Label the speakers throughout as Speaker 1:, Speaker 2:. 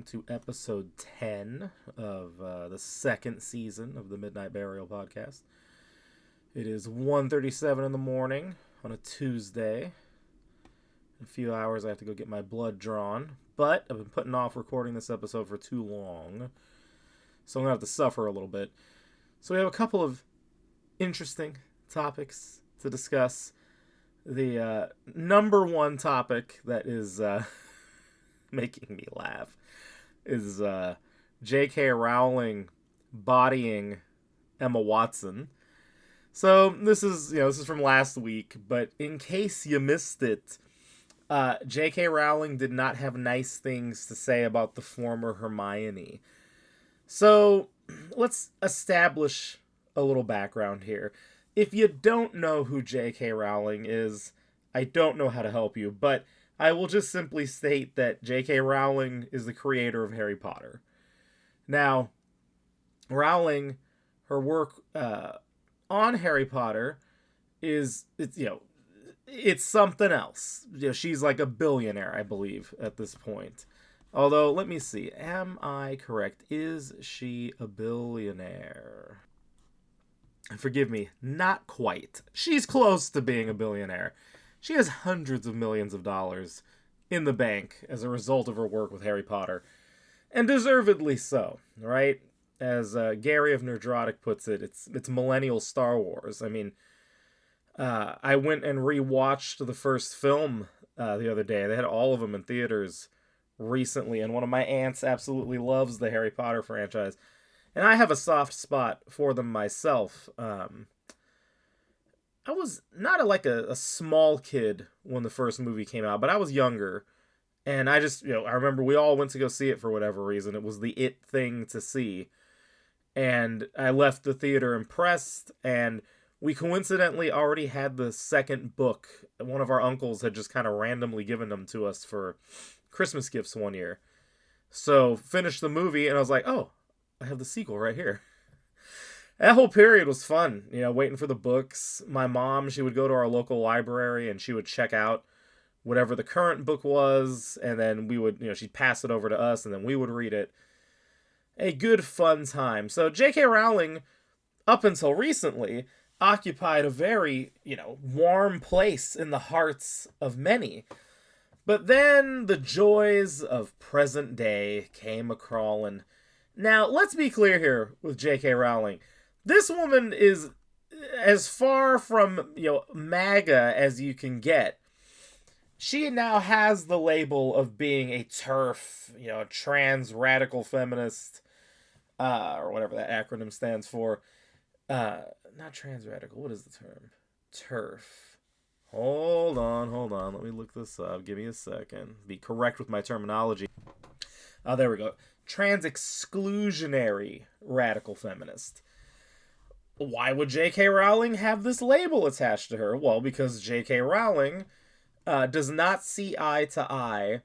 Speaker 1: welcome to episode 10 of the second season of the Midnight Burial podcast. It is 1:37 in the morning on a Tuesday. In a few hours I have to go get my blood drawn, but I've been putting off recording this episode for too long, so I'm going to have to suffer a little bit. So we have a couple of interesting topics to discuss. The number one topic that is making me laugh is J.K. Rowling bodying Emma Watson. So this is from last week, but in case you missed it, J.K. Rowling did not have nice things to say about the former Hermione. So let's establish a little background here. If you don't know who J.K. Rowling is, I don't know how to help you, but I will just simply state that J.K. Rowling is the creator of Harry Potter. Now, Rowling, her work on Harry Potter it's something else. She's like a billionaire, I believe, at this point. Although, let me see. Am I correct? Is she a billionaire? Forgive me, not quite. She's close to being a billionaire. She has hundreds of millions of dollars in the bank as a result of her work with Harry Potter. And deservedly so, right? As Gary of Nerdrotic puts it, it's millennial Star Wars. I mean, I went and rewatched the first film the other day. They had all of them in theaters recently, and one of my aunts absolutely loves the Harry Potter franchise. And I have a soft spot for them myself. I was not a small kid when the first movie came out, but I was younger. And I just, I remember we all went to go see it for whatever reason. It was the it thing to see. And I left the theater impressed, and we coincidentally already had the second book. One of our uncles had just kind of randomly given them to us for Christmas gifts one year. So finished the movie, and I was like, oh, I have the sequel right here. That whole period was fun, waiting for the books. My mom, she would go to our local library and she would check out whatever the current book was, and then we would, she'd pass it over to us and then we would read it. A good fun time. So J.K. Rowling, up until recently, occupied a very, warm place in the hearts of many. But then the joys of present day came a-crawling. Now, let's be clear here with J.K. Rowling. This woman is as far from, MAGA as you can get. She now has the label of being a TERF, a trans radical feminist, or whatever that acronym stands for. Not trans radical, what is the term? TERF. Hold on. Let me look this up. Give me a second. Be correct with my terminology. Oh, there we go. Trans-exclusionary radical feminist. Why would J.K. Rowling have this label attached to her? Well, because J.K. Rowling does not see eye to eye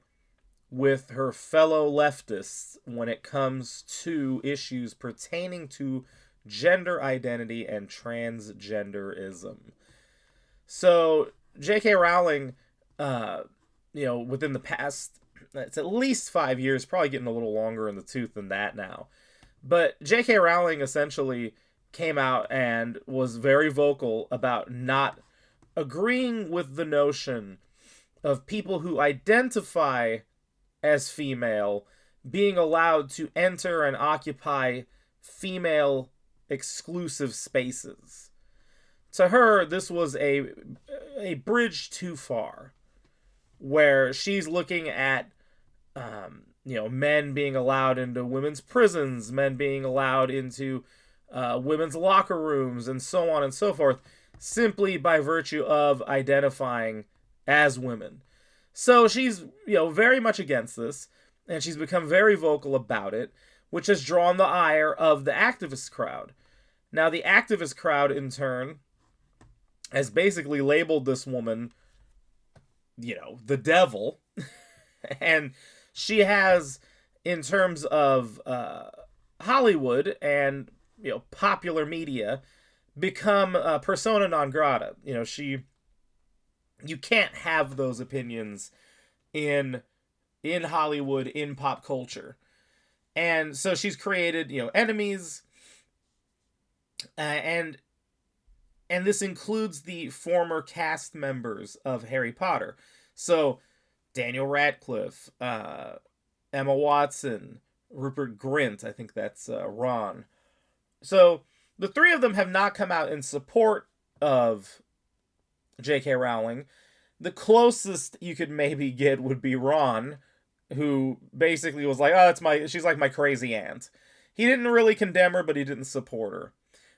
Speaker 1: with her fellow leftists when it comes to issues pertaining to gender identity and transgenderism. So, J.K. Rowling, within the past, it's at least 5 years, probably getting a little longer in the tooth than that now. But J.K. Rowling essentially came out and was very vocal about not agreeing with the notion of people who identify as female being allowed to enter and occupy female exclusive spaces. To her, this was a bridge too far, where she's looking at men being allowed into women's prisons, men being allowed into women's locker rooms, and so on and so forth, simply by virtue of identifying as women. So she's, very much against this, and she's become very vocal about it, which has drawn the ire of the activist crowd. Now, the activist crowd, in turn, has basically labeled this woman, the devil, and she has, in terms of Hollywood and popular media, become persona non grata. You can't have those opinions in Hollywood, in pop culture. And so she's created, enemies, and this includes the former cast members of Harry Potter. So Daniel Radcliffe, Emma Watson, Rupert Grint, I think that's Ron. So the three of them have not come out in support of J.K. Rowling. The closest you could maybe get would be Ron, who basically was like, "Oh, she's like my crazy aunt." He didn't really condemn her, but he didn't support her.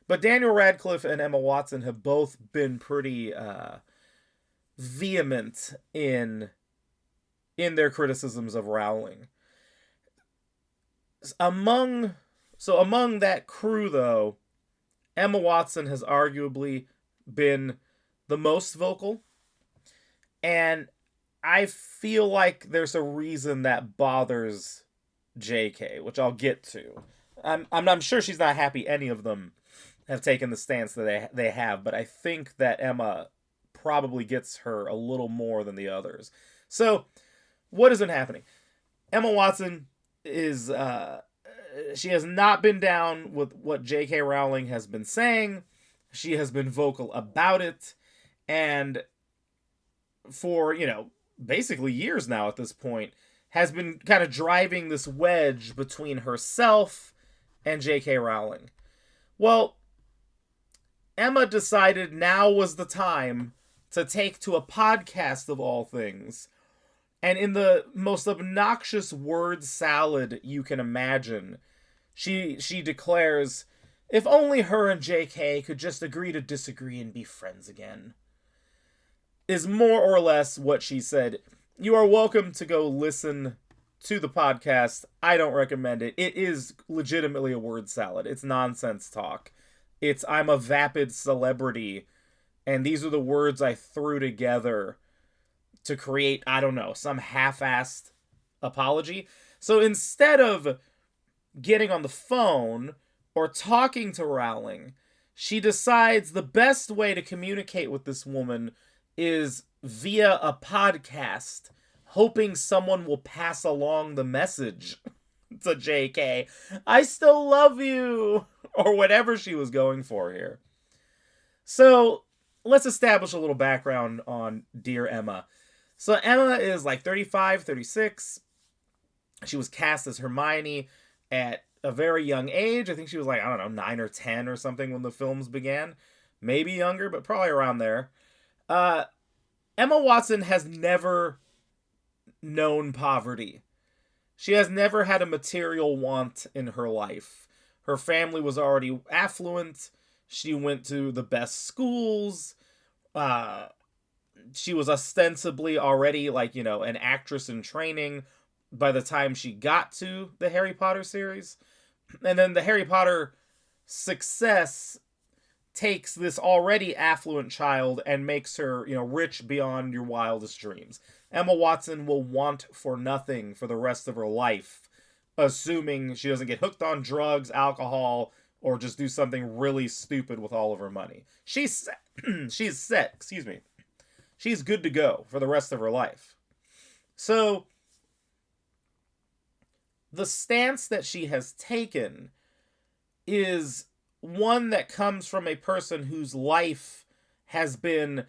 Speaker 1: But Daniel Radcliffe and Emma Watson have both been pretty vehement in their criticisms of Rowling. Among that crew, though, Emma Watson has arguably been the most vocal, and I feel like there's a reason that bothers JK, which I'll get to. I'm sure she's not happy any of them have taken the stance that they have, but I think that Emma probably gets her a little more than the others. So, what has been happening? Emma Watson is she has not been down with what J.K. Rowling has been saying. She has been vocal about it, and for, basically years now at this point, has been kind of driving this wedge between herself and J.K. Rowling. Well, Emma decided now was the time to take to a podcast of all things, and in the most obnoxious word salad you can imagine, she declares, if only her and JK could just agree to disagree and be friends again. Is more or less what she said. You are welcome to go listen to the podcast. I don't recommend it. It is legitimately a word salad. It's nonsense talk. It's, I'm a vapid celebrity, and these are the words I threw together to create, I don't know, some half-assed apology. So instead of getting on the phone or talking to Rowling, she decides the best way to communicate with this woman is via a podcast, hoping someone will pass along the message to JK. I still love you, or whatever she was going for here. So let's establish a little background on Dear Emma. So Emma is like 35, 36. She was cast as Hermione at a very young age. I think she was like, I don't know, 9 or 10 or something when the films began. Maybe younger, but probably around there. Emma Watson has never known poverty. She has never had a material want in her life. Her family was already affluent. She went to the best schools. She was ostensibly already, like, an actress in training by the time she got to the Harry Potter series. And then the Harry Potter success takes this already affluent child and makes her, rich beyond your wildest dreams. Emma Watson will want for nothing for the rest of her life, assuming she doesn't get hooked on drugs, alcohol, or just do something really stupid with all of her money. She's set, She's good to go for the rest of her life. So, the stance that she has taken is one that comes from a person whose life has been,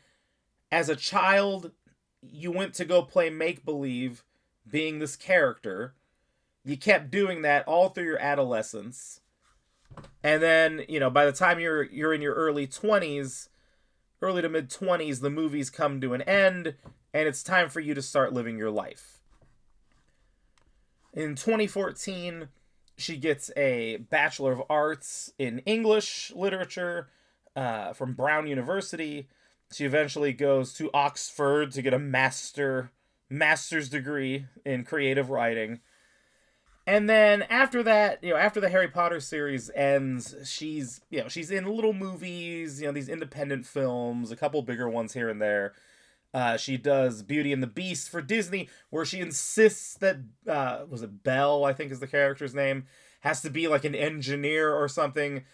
Speaker 1: as a child, you went to go play make-believe, being this character. You kept doing that all through your adolescence. And then, by the time you're in your early to mid-20s, the movies come to an end, and it's time for you to start living your life. In 2014, she gets a Bachelor of Arts in English Literature from Brown University. She eventually goes to Oxford to get a master's degree in creative writing. And then after that, after the Harry Potter series ends, she's in little movies, these independent films, a couple bigger ones here and there. She does Beauty and the Beast for Disney, where she insists that, was it Belle, I think is the character's name, has to be like an engineer or something,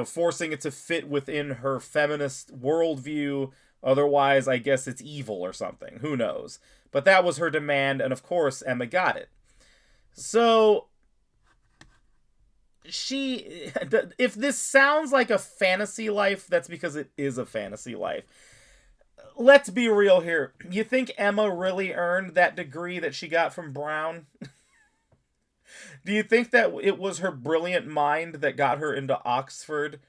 Speaker 1: forcing it to fit within her feminist worldview. Otherwise, I guess it's evil or something. Who knows? But that was her demand, and of course, Emma got it. So, if this sounds like a fantasy life, that's because it is a fantasy life. Let's be real here. You think Emma really earned that degree that she got from Brown? Do you think that it was her brilliant mind that got her into Oxford?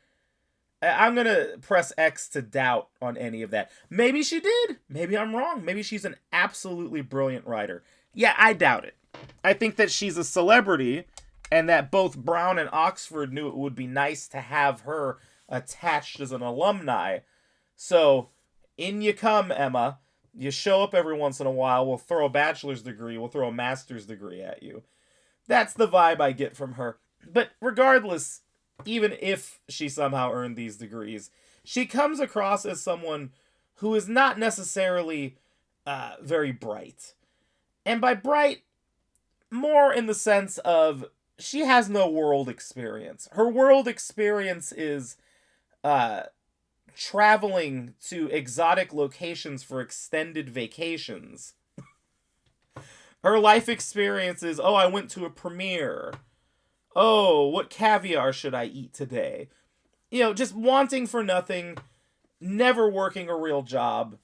Speaker 1: I'm going to press X to doubt on any of that. Maybe she did. Maybe I'm wrong. Maybe she's an absolutely brilliant writer. Yeah, I doubt it. I think that she's a celebrity and that both Brown and Oxford knew it would be nice to have her attached as an alumni. So, in you come, Emma. You show up every once in a while. We'll throw a bachelor's degree. We'll throw a master's degree at you. That's the vibe I get from her. But regardless, even if she somehow earned these degrees, she comes across as someone who is not necessarily very bright. And by bright, more in the sense of she has no world experience. Her world experience is traveling to exotic locations for extended vacations. Her life experience is, oh, I went to a premiere. Oh, what caviar should I eat today? You know, just wanting for nothing, never working a real job,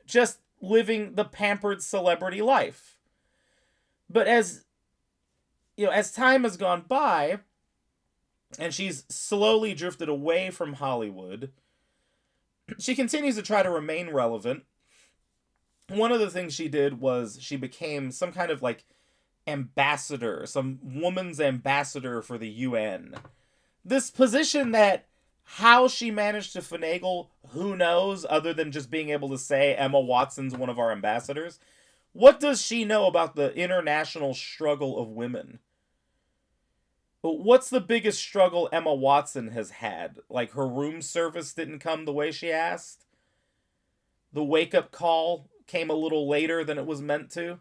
Speaker 1: just living the pampered celebrity life. But as time has gone by, and she's slowly drifted away from Hollywood, she continues to try to remain relevant. One of the things she did was she became some kind of like ambassador, some woman's ambassador for the UN. This position that how she managed to finagle, who knows, other than just being able to say Emma Watson's one of our ambassadors. What does she know about the international struggle of women? What's the biggest struggle Emma Watson has had? Like her room service didn't come the way she asked? The wake-up call came a little later than it was meant to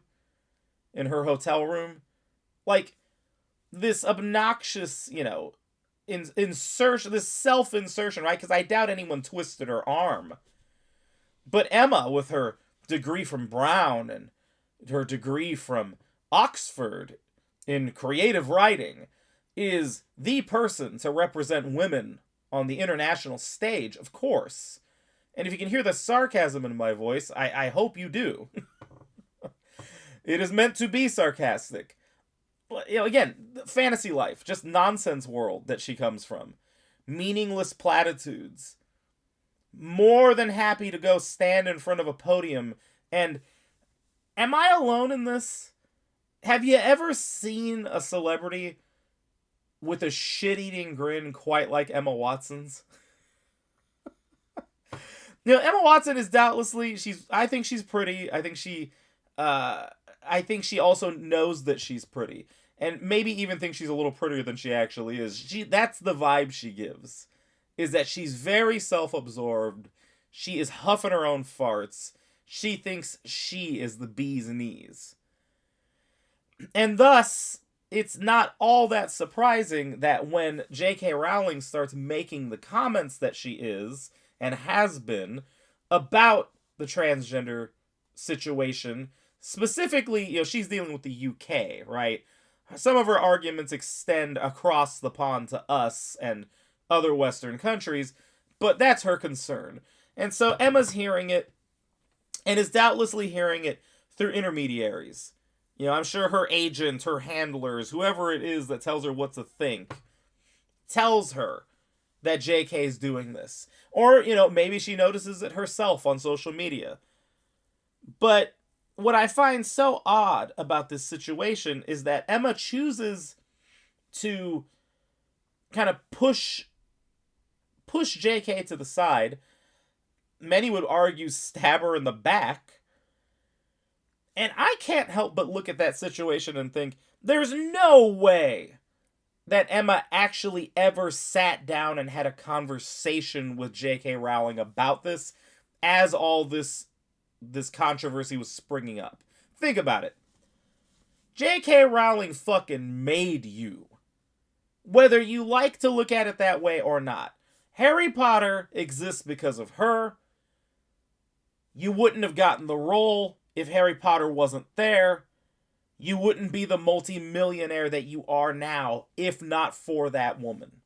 Speaker 1: in her hotel room. Like, this obnoxious, insertion, this self-insertion, right? Because I doubt anyone twisted her arm. But Emma, with her degree from Brown and her degree from Oxford in creative writing, is the person to represent women on the international stage, of course. And if you can hear the sarcasm in my voice, I hope you do. It is meant to be sarcastic. Again, fantasy life, just nonsense world that she comes from. Meaningless platitudes. More than happy to go stand in front of a podium. And am I alone in this? Have you ever seen a celebrity with a shit-eating grin quite like Emma Watson's? Emma Watson is doubtlessly, I think she's pretty. I think she also knows that she's pretty. And maybe even thinks she's a little prettier than she actually is. That's the vibe she gives. Is that she's very self-absorbed. She is huffing her own farts. She thinks she is the bee's knees. And thus, it's not all that surprising that when J.K. Rowling starts making the comments that she is, and has been, about the transgender situation, specifically, she's dealing with the UK, right? Some of her arguments extend across the pond to us and other Western countries, but that's her concern. And so Emma's hearing it, and is doubtlessly hearing it through intermediaries. I'm sure her agent, her handlers, whoever it is that tells her what to think, tells her that JK is doing this. Or, maybe she notices it herself on social media. But what I find so odd about this situation is that Emma chooses to kind of push JK to the side. Many would argue stab her in the back. And I can't help but look at that situation and think, there's no way that Emma actually ever sat down and had a conversation with J.K. Rowling about this as all this controversy was springing up. Think about it. J.K. Rowling fucking made you. Whether you like to look at it that way or not. Harry Potter exists because of her. You wouldn't have gotten the role if Harry Potter wasn't there. you wouldn't be the multi-millionaire that you are now if not for that woman.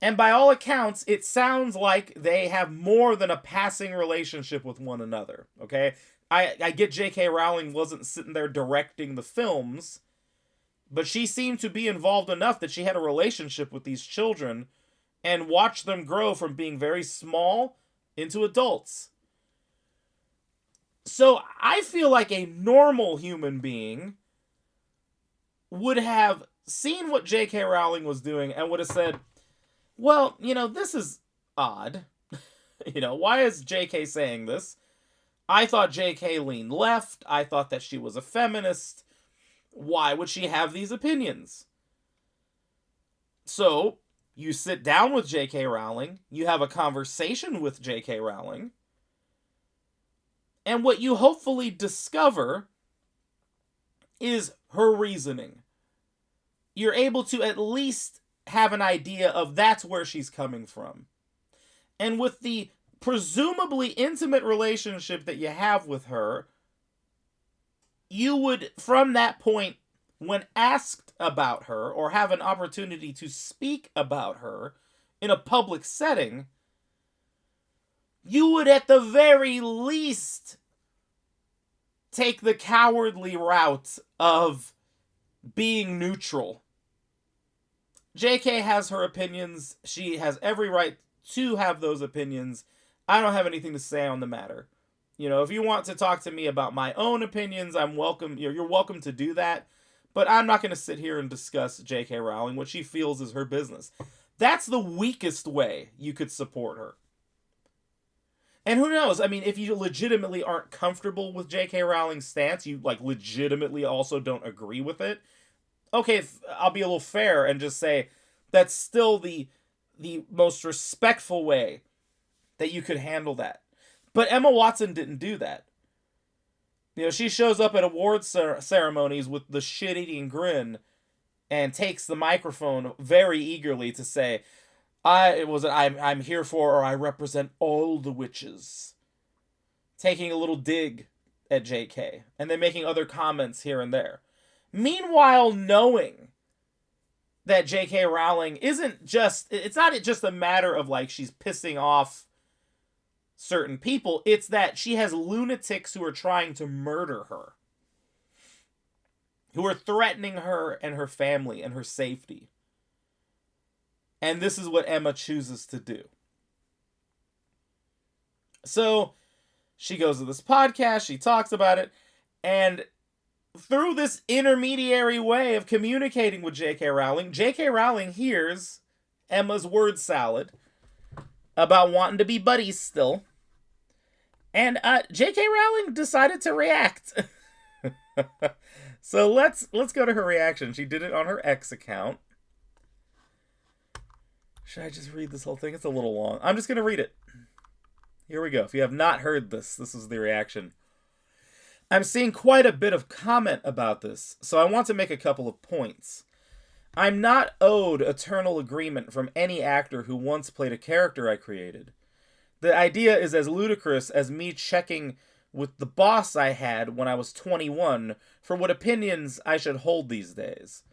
Speaker 1: And by all accounts, it sounds like they have more than a passing relationship with one another, okay? I get J.K. Rowling wasn't sitting there directing the films, but she seemed to be involved enough that she had a relationship with these children and watched them grow from being very small into adults. So I feel like a normal human being would have seen what J.K. Rowling was doing and would have said, well, this is odd. Why is J.K. saying this? I thought J.K. leaned left. I thought that she was a feminist. Why would she have these opinions? So, you sit down with J.K. Rowling, you have a conversation with J.K. Rowling, and what you hopefully discover is her reasoning. You're able to at least have an idea of that's where she's coming from. And with the presumably intimate relationship that you have with her, you would, from that point, when asked about her or have an opportunity to speak about her in a public setting, you would at the very least take the cowardly route of being neutral. JK has her opinions. She has every right to have those opinions. I don't have anything to say on the matter. If you want to talk to me about my own opinions, I'm welcome. You're welcome to do that. But I'm not going to sit here and discuss J.K. Rowling. What she feels is her business. That's the weakest way you could support her. And who knows? I mean, if you legitimately aren't comfortable with J.K. Rowling's stance, you legitimately also don't agree with it. Okay, I'll be a little fair and just say that's still the most respectful way that you could handle that. But Emma Watson didn't do that. She shows up at awards ceremonies with the shit-eating grin and takes the microphone very eagerly to say, I'm here for, or I represent all the witches. Taking a little dig at JK, and then making other comments here and there. Meanwhile, knowing that J.K. Rowling it's not just a matter of she's pissing off certain people, it's that she has lunatics who are trying to murder her. Who are threatening her and her family and her safety. And this is what Emma chooses to do. So, she goes to this podcast, she talks about it, and through this intermediary way of communicating with J.K. Rowling hears Emma's word salad about wanting to be buddies still. And J.K. Rowling decided to react. So let's go to her reaction. She did it on her X account. Should I just read this whole thing? It's a little long. I'm just going to read it. Here we go. If you have not heard this, this is the reaction. I'm seeing quite a bit of comment about this, so I want to make a couple of points. I'm not owed eternal agreement from any actor who once played a character I created. The idea is as ludicrous as me checking with the boss I had when I was 21 for what opinions I should hold these days.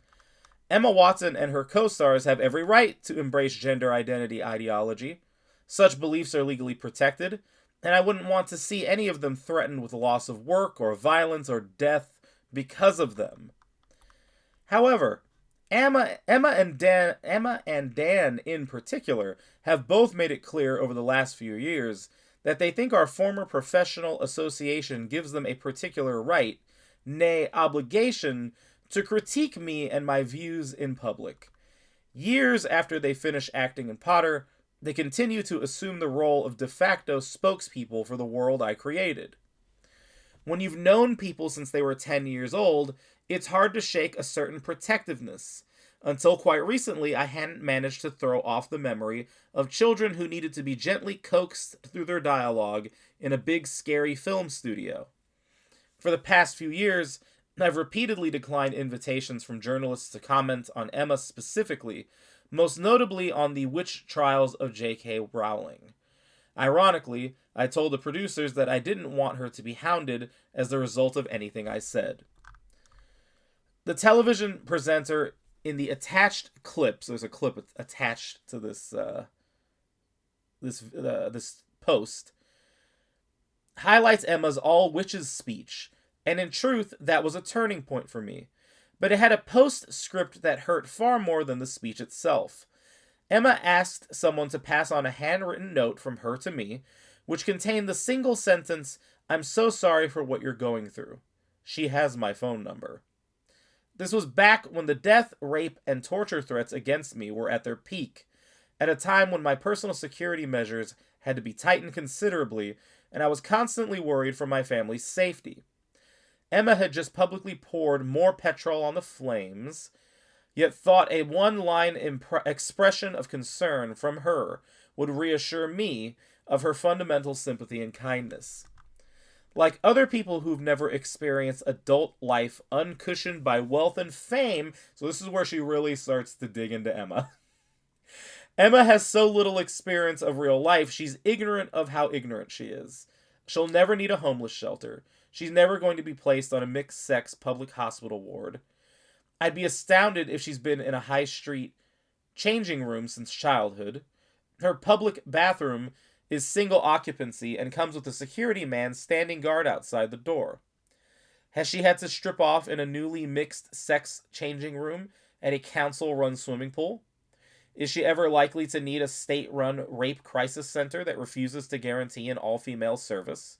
Speaker 1: Emma Watson and her co-stars have every right to embrace gender identity ideology. Such beliefs are legally protected, and I wouldn't want to see any of them threatened with loss of work or violence or death because of them. However, Emma and Dan in particular have both made it clear over the last few years that they think our former professional association gives them a particular right, nay, obligation, to critique me and my views in public. Years after they finish acting in Potter, they continue to assume the role of de facto spokespeople for the world I created. When you've known people since they were 10 years old, it's hard to shake a certain protectiveness. Until quite recently, I hadn't managed to throw off the memory of children who needed to be gently coaxed through their dialogue in a big, scary film studio. For the past few years, I've repeatedly declined invitations from journalists to comment on Emma specifically, most notably on the witch trials of J.K. Rowling. Ironically, I told the producers that I didn't want her to be hounded as the result of anything I said. The television presenter in the attached clips, there's a clip attached to this post, highlights Emma's all witches speech, and in truth, that was a turning point for me. But it had a postscript that hurt far more than the speech itself. Emma asked someone to pass on a handwritten note from her to me, which contained the single sentence, "I'm so sorry for what you're going through. She has my phone number." This was back when the death, rape, and torture threats against me were at their peak, at a time when my personal security measures had to be tightened considerably, and I was constantly worried for my family's safety. Emma had just publicly poured more petrol on the flames, yet thought a one-line expression of concern from her would reassure me of her fundamental sympathy and kindness. Like other people who've never experienced adult life uncushioned by wealth and fame, so this is where she really starts to dig into Emma. Emma has so little experience of real life, she's ignorant of how ignorant she is. She'll never need a homeless shelter. She's never going to be placed on a mixed-sex public hospital ward. I'd be astounded if she's been in a high street changing room since childhood. Her public bathroom is single occupancy and comes with a security man standing guard outside the door. Has she had to strip off in a newly mixed-sex changing room at a council-run swimming pool? Is she ever likely to need a state-run rape crisis center that refuses to guarantee an all-female service?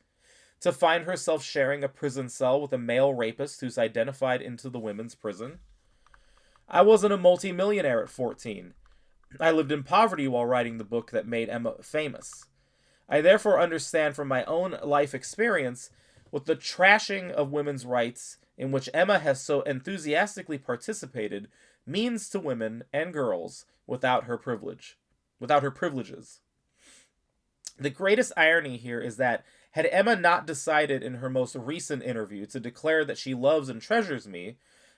Speaker 1: To find herself sharing a prison cell with a male rapist who's identified into the women's prison? I wasn't a multimillionaire at 14. I lived in poverty while writing the book that made Emma famous. I therefore understand from my own life experience what the trashing of women's rights in which Emma has so enthusiastically participated means to women and girls without her privileges. The greatest irony here is that had Emma not decided in her most recent interview to declare that she loves and treasures me,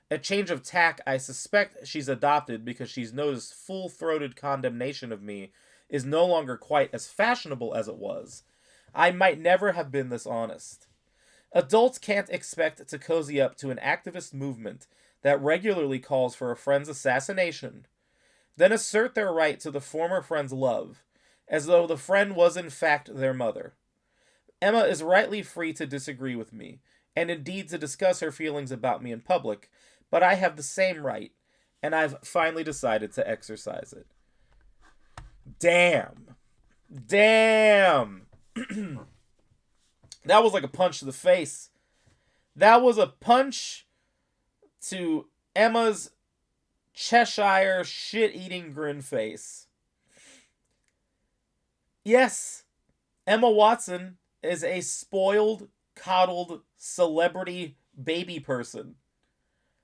Speaker 1: a change of tack I suspect she's adopted because she's noticed full-throated condemnation of me is no longer quite as fashionable as it was, I might never have been this honest. Adults can't expect to cozy up to an activist movement that regularly calls for a friend's assassination, then assert their right to the former friend's love, as though the friend was in fact their mother. Emma is rightly free to disagree with me, and indeed to discuss her feelings about me in public, but I have the same right, and I've finally decided to exercise it. Damn. That was like a punch to the face. That was a punch to Emma's Cheshire shit-eating grin face. Yes, Emma Watson is a spoiled, coddled celebrity baby person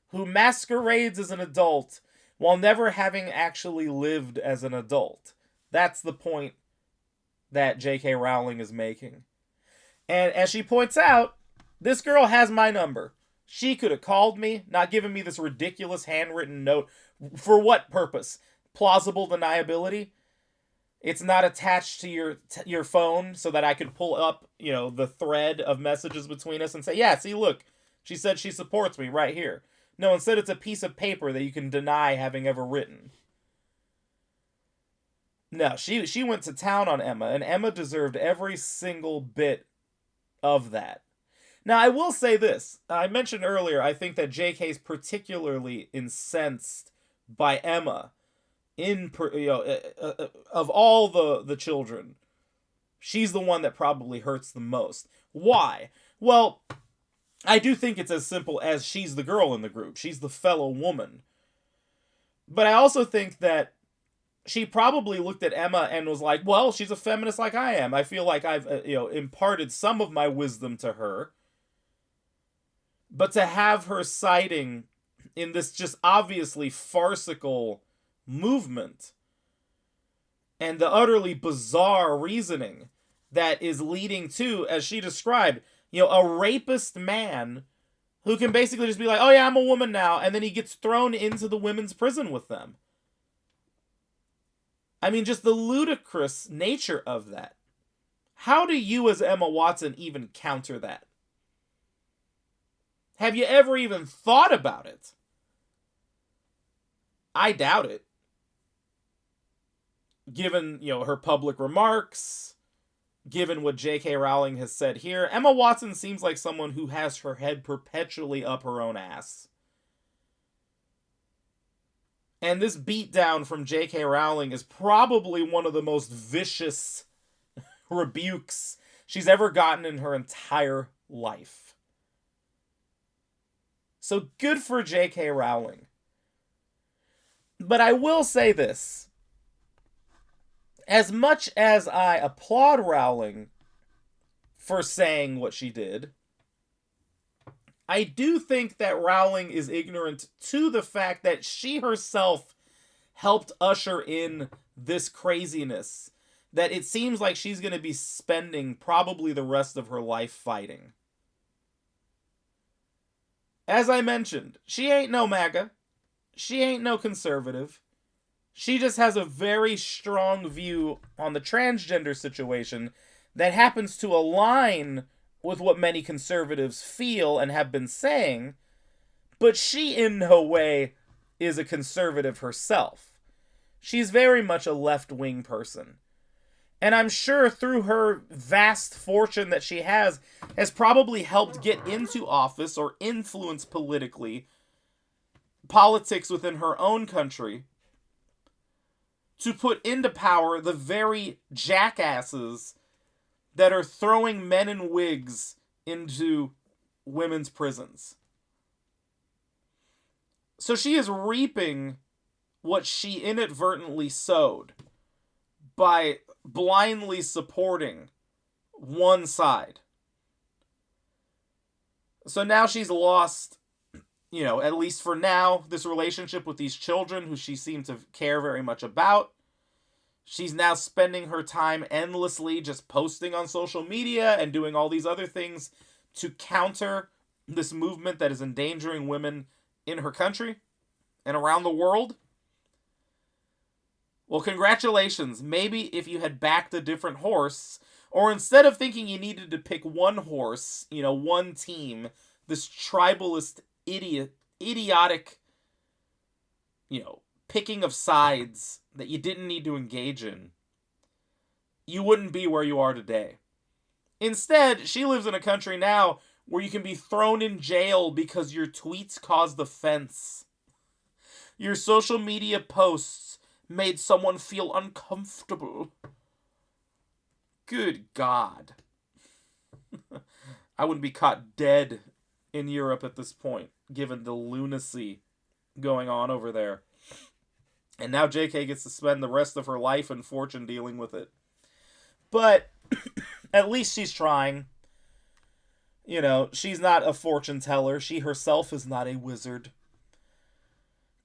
Speaker 1: who masquerades as an adult while never having actually lived as an adult. That's the point that J.K. Rowling is making. And as she points out, this girl has my number. She could have called me, not given me this ridiculous handwritten note. For what purpose? Plausible deniability? It's not attached to your phone so that I could pull up, the thread of messages between us and say, yeah, see, look, she said she supports me right here. No, instead it's a piece of paper that you can deny having ever written. No, she went to town on Emma, and Emma deserved every single bit of that. Now, I will say this. I mentioned earlier, I think that JK's particularly incensed by Emma. Of all the children, she's the one that probably hurts the most. Why? Well, I do think it's as simple as she's the girl in the group. She's the fellow woman. But I also think that she probably looked at Emma and was like, well, she's a feminist like I am. I feel like I've, imparted some of my wisdom to her. But to have her siding in this just obviously farcical movement and the utterly bizarre reasoning that is leading to, as she described, a rapist man who can basically just be like, oh yeah, I'm a woman now, and then he gets thrown into the women's prison with them. I mean, just the ludicrous nature of that. How do you as Emma Watson even counter that? Have you ever even thought about it? I doubt it. Given, her public remarks, given what J.K. Rowling has said here, Emma Watson seems like someone who has her head perpetually up her own ass. And this beatdown from J.K. Rowling is probably one of the most vicious rebukes she's ever gotten in her entire life. So good for J.K. Rowling. But I will say this. As much as I applaud Rowling for saying what she did, I do think that Rowling is ignorant to the fact that she herself helped usher in this craziness that it seems like she's going to be spending probably the rest of her life fighting. As I mentioned, she ain't no MAGA. She ain't no conservative. She just has a very strong view on the transgender situation that happens to align with what many conservatives feel and have been saying, but she in no way is a conservative herself. She's very much a left-wing person. And I'm sure through her vast fortune that she has probably helped get into office or influence politics within her own country, to put into power the very jackasses that are throwing men in wigs into women's prisons. So she is reaping what she inadvertently sowed by blindly supporting one side. So now she's lost, at least for now, this relationship with these children who she seemed to care very much about. She's now spending her time endlessly just posting on social media and doing all these other things to counter this movement that is endangering women in her country and around the world. Well, congratulations. Maybe if you had backed a different horse, or instead of thinking you needed to pick one horse, one team, this tribalist idiotic, picking of sides that you didn't need to engage in, you wouldn't be where you are today. Instead, she lives in a country now where you can be thrown in jail because your tweets caused offense. Your social media posts made someone feel uncomfortable. Good God. I wouldn't be caught dead in Europe at this point, given the lunacy going on over there. And now JK gets to spend the rest of her life and fortune dealing with it. But at least she's trying. She's not a fortune teller. She herself is not a wizard.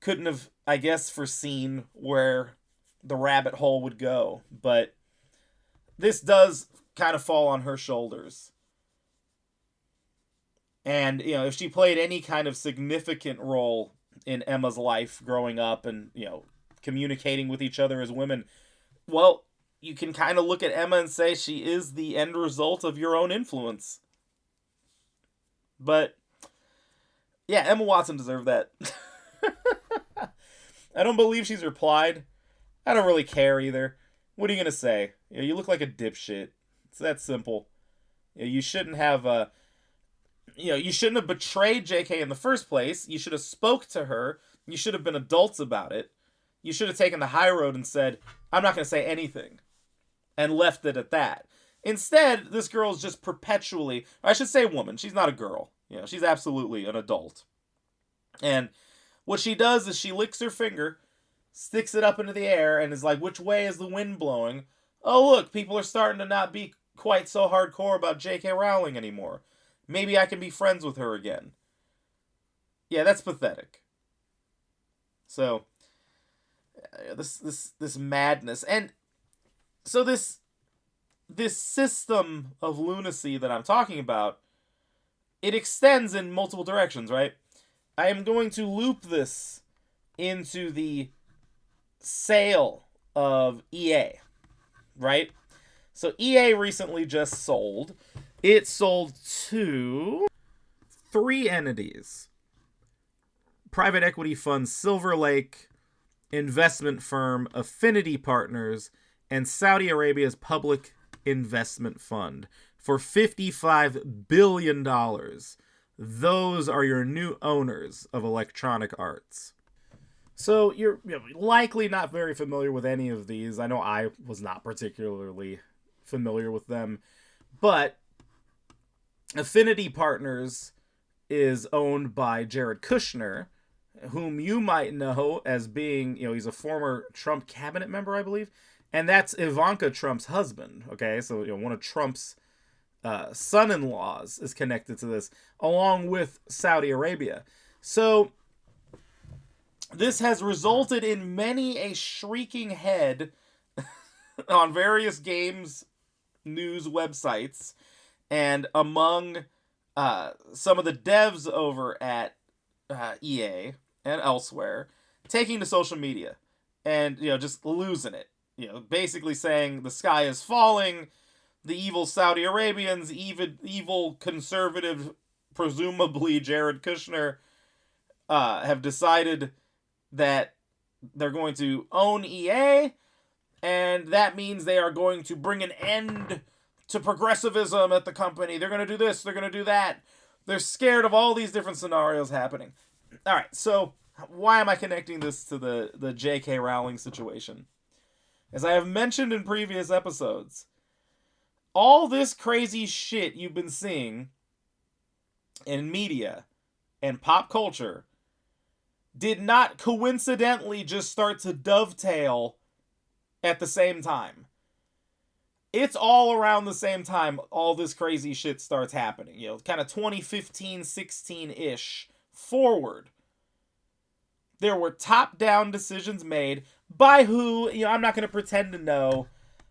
Speaker 1: Couldn't have, I guess, foreseen where the rabbit hole would go. But this does kind of fall on her shoulders. And, if she played any kind of significant role in Emma's life growing up and, communicating with each other as women, well, you can kind of look at Emma and say she is the end result of your own influence. But, yeah, Emma Watson deserved that. I don't believe she's replied. I don't really care either. What are you going to say? You look like a dipshit. It's that simple. You shouldn't have you shouldn't have betrayed JK in the first place. You should have spoke to her. You should have been adults about it. You should have taken the high road and said, I'm not going to say anything. And left it at that. Instead, this girl is just perpetually, I should say woman, she's not a girl. She's absolutely an adult. And what she does is she licks her finger, sticks it up into the air, and is like, which way is the wind blowing? Oh, look, people are starting to not be quite so hardcore about J.K. Rowling anymore. Maybe I can be friends with her again. Yeah, that's pathetic. So, this madness. And so this system of lunacy that I'm talking about, it extends in multiple directions, right? I am going to loop this into the sale of EA, right? So EA recently just sold. It sold to three entities: private equity fund Silver Lake, investment firm Affinity Partners, and Saudi Arabia's public investment fund for $55 billion. Those are your new owners of Electronic Arts. So you're likely not very familiar with any of these. I know I was not particularly familiar with them. But Affinity Partners is owned by Jared Kushner, whom you might know as being, he's a former Trump cabinet member, I believe. And that's Ivanka Trump's husband. Okay, so, one of Trump's son-in-laws is connected to this, along with Saudi Arabia. So this has resulted in many a shrieking head on various games news websites and among some of the devs over at EA and elsewhere, taking to social media and just losing it. Basically saying the sky is falling, the evil Saudi Arabians, evil conservative, presumably Jared Kushner, have decided that they're going to own EA, and that means they are going to bring an end to progressivism at the company. They're going to do this, they're going to do that. They're scared of all these different scenarios happening. All right, so why am I connecting this to the J.K. Rowling situation? As I have mentioned in previous episodes, all this crazy shit you've been seeing in media and pop culture did not coincidentally just start to dovetail at the same time. It's all around the same time all this crazy shit starts happening. Kind of 2015, 16-ish forward. There were top-down decisions made by who, I'm not going to pretend to know.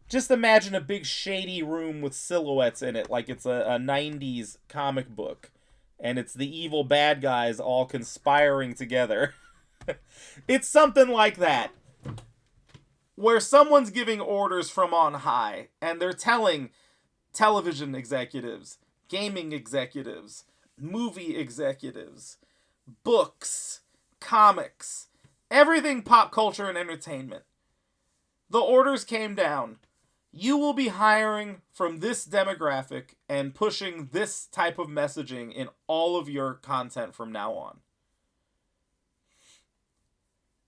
Speaker 1: Just imagine a big shady room with silhouettes in it like it's a 90s comic book. And it's the evil bad guys all conspiring together. It's something like that. Where someone's giving orders from on high, and they're telling television executives, gaming executives, movie executives, books, comics, everything pop culture and entertainment. The orders came down. You will be hiring from this demographic and pushing this type of messaging in all of your content from now on.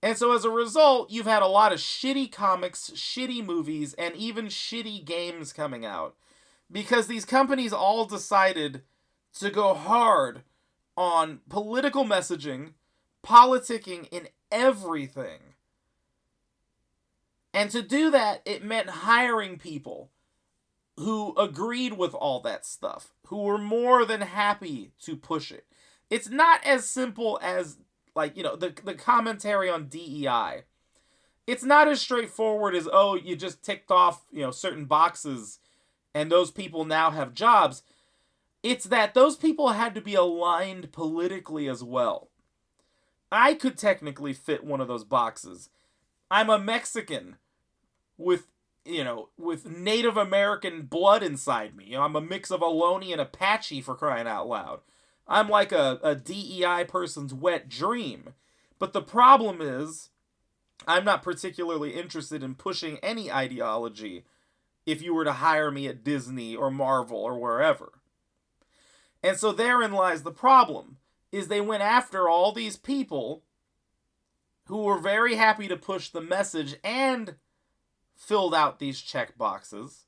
Speaker 1: And so as a result, you've had a lot of shitty comics, shitty movies, and even shitty games coming out. Because these companies all decided to go hard on political messaging, politicking in everything. And to do that, it meant hiring people who agreed with all that stuff, who were more than happy to push it. It's not as simple as, the commentary on DEI. It's not as straightforward as, you just ticked off, certain boxes and those people now have jobs. It's that those people had to be aligned politically as well. I could technically fit one of those boxes. I'm a Mexican with Native American blood inside me. I'm a mix of Ohlone and Apache, for crying out loud. I'm like a DEI person's wet dream. But the problem is, I'm not particularly interested in pushing any ideology if you were to hire me at Disney or Marvel or wherever. And so therein lies the problem, is they went after all these people who were very happy to push the message and filled out these check boxes.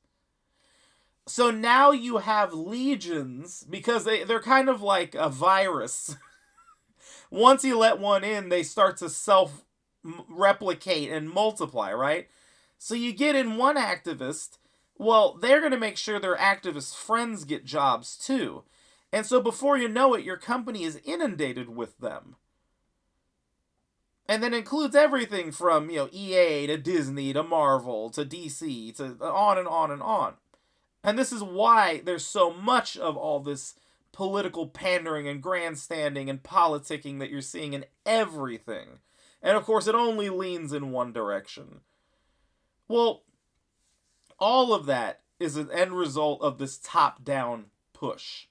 Speaker 1: So now you have legions, because they're kind of like a virus. Once you let one in, they start to self-replicate and multiply, right? So you get in one activist, well, they're going to make sure their activist friends get jobs too. And so before you know it, your company is inundated with them. And that includes everything from, EA to Disney to Marvel to DC to on and on and on. And this is why there's so much of all this political pandering and grandstanding and politicking that you're seeing in everything. And of course, it only leans in one direction. Well, all of that is an end result of this top-down push.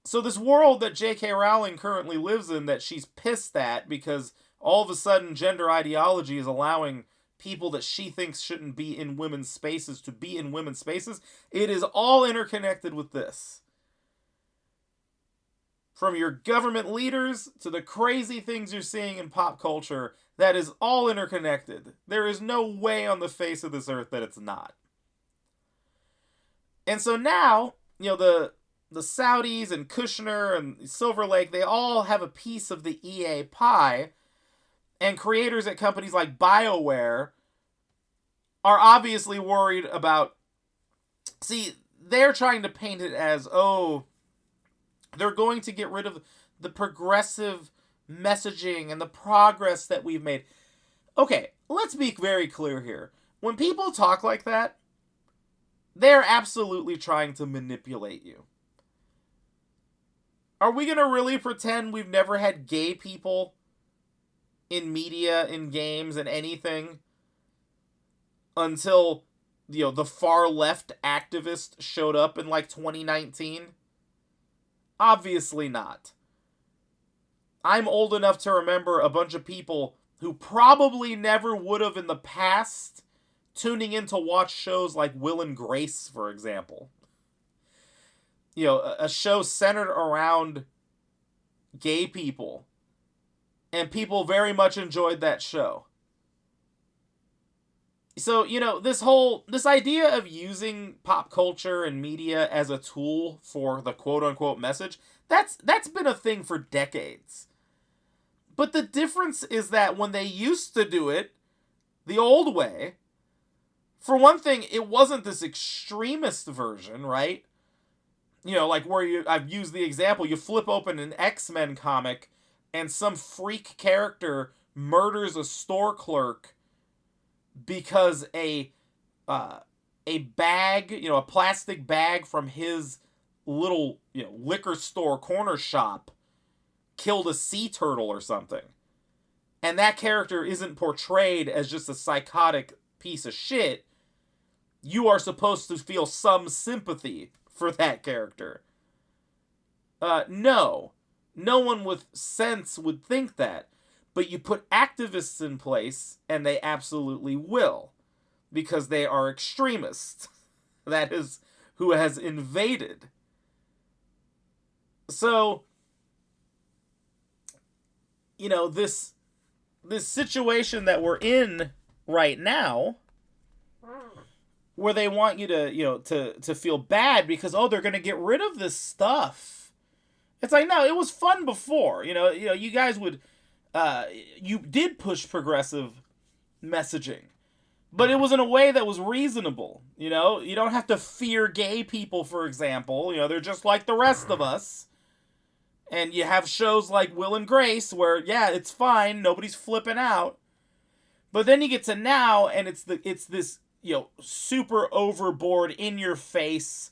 Speaker 1: So this world that J.K. Rowling currently lives in, that she's pissed at because all of a sudden gender ideology is allowing people that she thinks shouldn't be in women's spaces to be in women's spaces, it is all interconnected with this. From your government leaders to the crazy things you're seeing in pop culture, that is all interconnected. There is no way on the face of this earth that it's not. And so now, the Saudis and Kushner and Silver Lake, they all have a piece of the EA pie, and creators at companies like BioWare are obviously worried about... See, they're trying to paint it as, they're going to get rid of the progressive messaging and the progress that we've made. Okay, let's be very clear here. When people talk like that, they're absolutely trying to manipulate you. Are we going to really pretend we've never had gay people in media, in games, in anything until, the far left activist showed up in 2019? Obviously not. I'm old enough to remember a bunch of people who probably never would have in the past tuning in to watch shows like Will and Grace, for example. A show centered around gay people. And people very much enjoyed that show. So, this idea of using pop culture and media as a tool for the quote-unquote message, that's been a thing for decades. But the difference is that when they used to do it the old way, for one thing, it wasn't this extremist version, right? Where I've used the example, you flip open an X-Men comic and some freak character murders a store clerk because a bag, a plastic bag from his little, liquor store corner shop killed a sea turtle or something. And that character isn't portrayed as just a psychotic piece of shit. You are supposed to feel some sympathy for that character. No one with sense would think that. But you put activists in place, and they absolutely will. Because they are extremists. That is who has invaded. So, this situation that we're in right now, where they want you to feel bad because, they're going to get rid of this stuff. It's like, no, it was fun before. You guys would... you did push progressive messaging, but it was in a way that was reasonable. You don't have to fear gay people, for example. They're just like the rest of us. And you have shows like Will and Grace where, yeah, it's fine, nobody's flipping out. But then you get to now, and it's this, super overboard, in your face.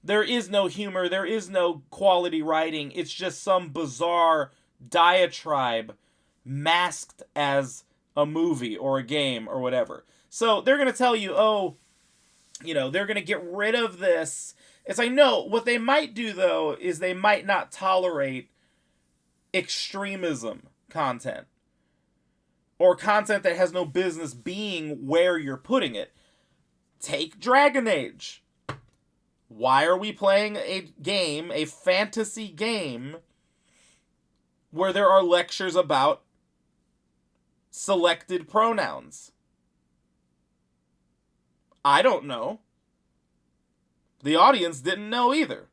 Speaker 1: There is no humor, there is no quality writing. It's just some bizarre diatribe masked as a movie or a game or whatever. So they're going to tell you, they're going to get rid of this. It's like, no, what they might do, though, is they might not tolerate extremism content. Or content that has no business being where you're putting it. Take Dragon Age. Why are we playing a game, a fantasy game, where there are lectures about selected pronouns? I don't know. The audience didn't know either.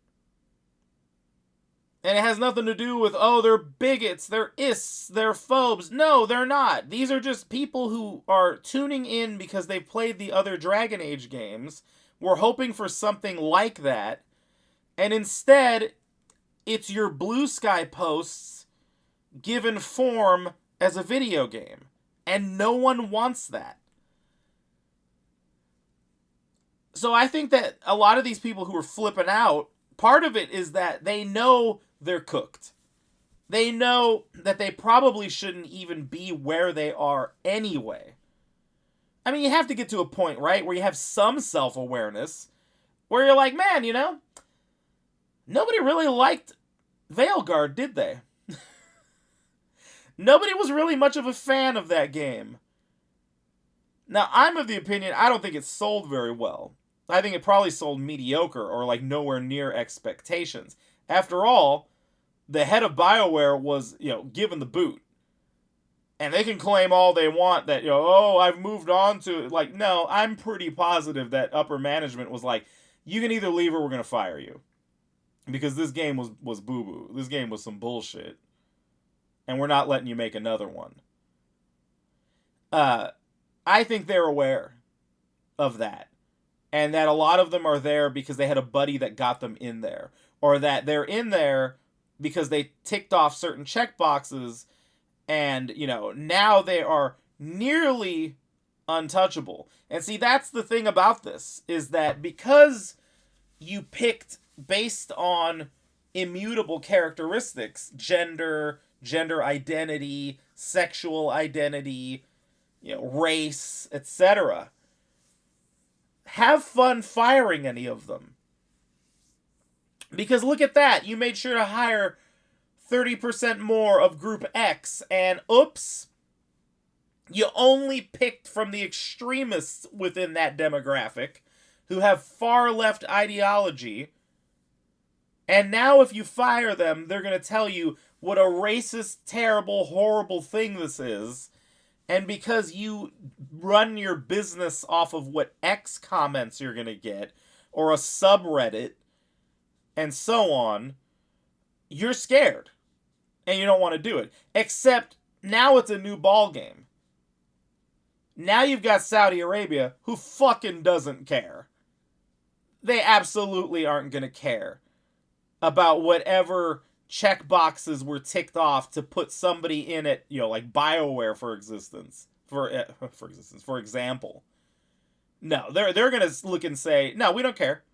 Speaker 1: And it has nothing to do with, they're bigots, they're ists, they're phobes. No, they're not. These are just people who are tuning in because they've played the other Dragon Age games. We're hoping for something like that. And instead, it's your Blue Sky posts given form as a video game. And no one wants that. So I think that a lot of these people who are flipping out, part of it is that they know they're cooked. They know that they probably shouldn't even be where they are anyway. I mean, you have to get to a point, right, where you have some self-awareness. Where you're like, man, nobody really liked Veilguard, did they? Nobody was really much of a fan of that game. Now, I'm of the opinion, I don't think it sold very well. I think it probably sold mediocre or like nowhere near expectations. After all, the head of BioWare was, given the boot. And they can claim all they want that, oh, I've moved on to, like, no, I'm pretty positive that upper management was like, you can either leave or we're going to fire you. Because this game was boo-boo. This game was some bullshit. And we're not letting you make another one. I think they're aware of that. And that a lot of them are there because they had a buddy that got them in there. Or that they're in there because they ticked off certain checkboxes. And, now they are nearly untouchable. And see, that's the thing about this. Is that because you picked based on immutable characteristics, gender identity, sexual identity, race, etc. Have fun firing any of them. Because look at that. You made sure to hire 30% more of Group X, and oops, you only picked from the extremists within that demographic who have far left ideology. And now if you fire them, they're going to tell you what a racist, terrible, horrible thing this is. And because you run your business off of what X comments you're going to get, or a subreddit, and so on, you're scared. And you don't want to do it. Except now it's a new ball game. Now you've got Saudi Arabia, who fucking doesn't care. They absolutely aren't going to care about whatever checkboxes were ticked off to put somebody in it, like BioWare for example. No, they're going to look and say, no, we don't care.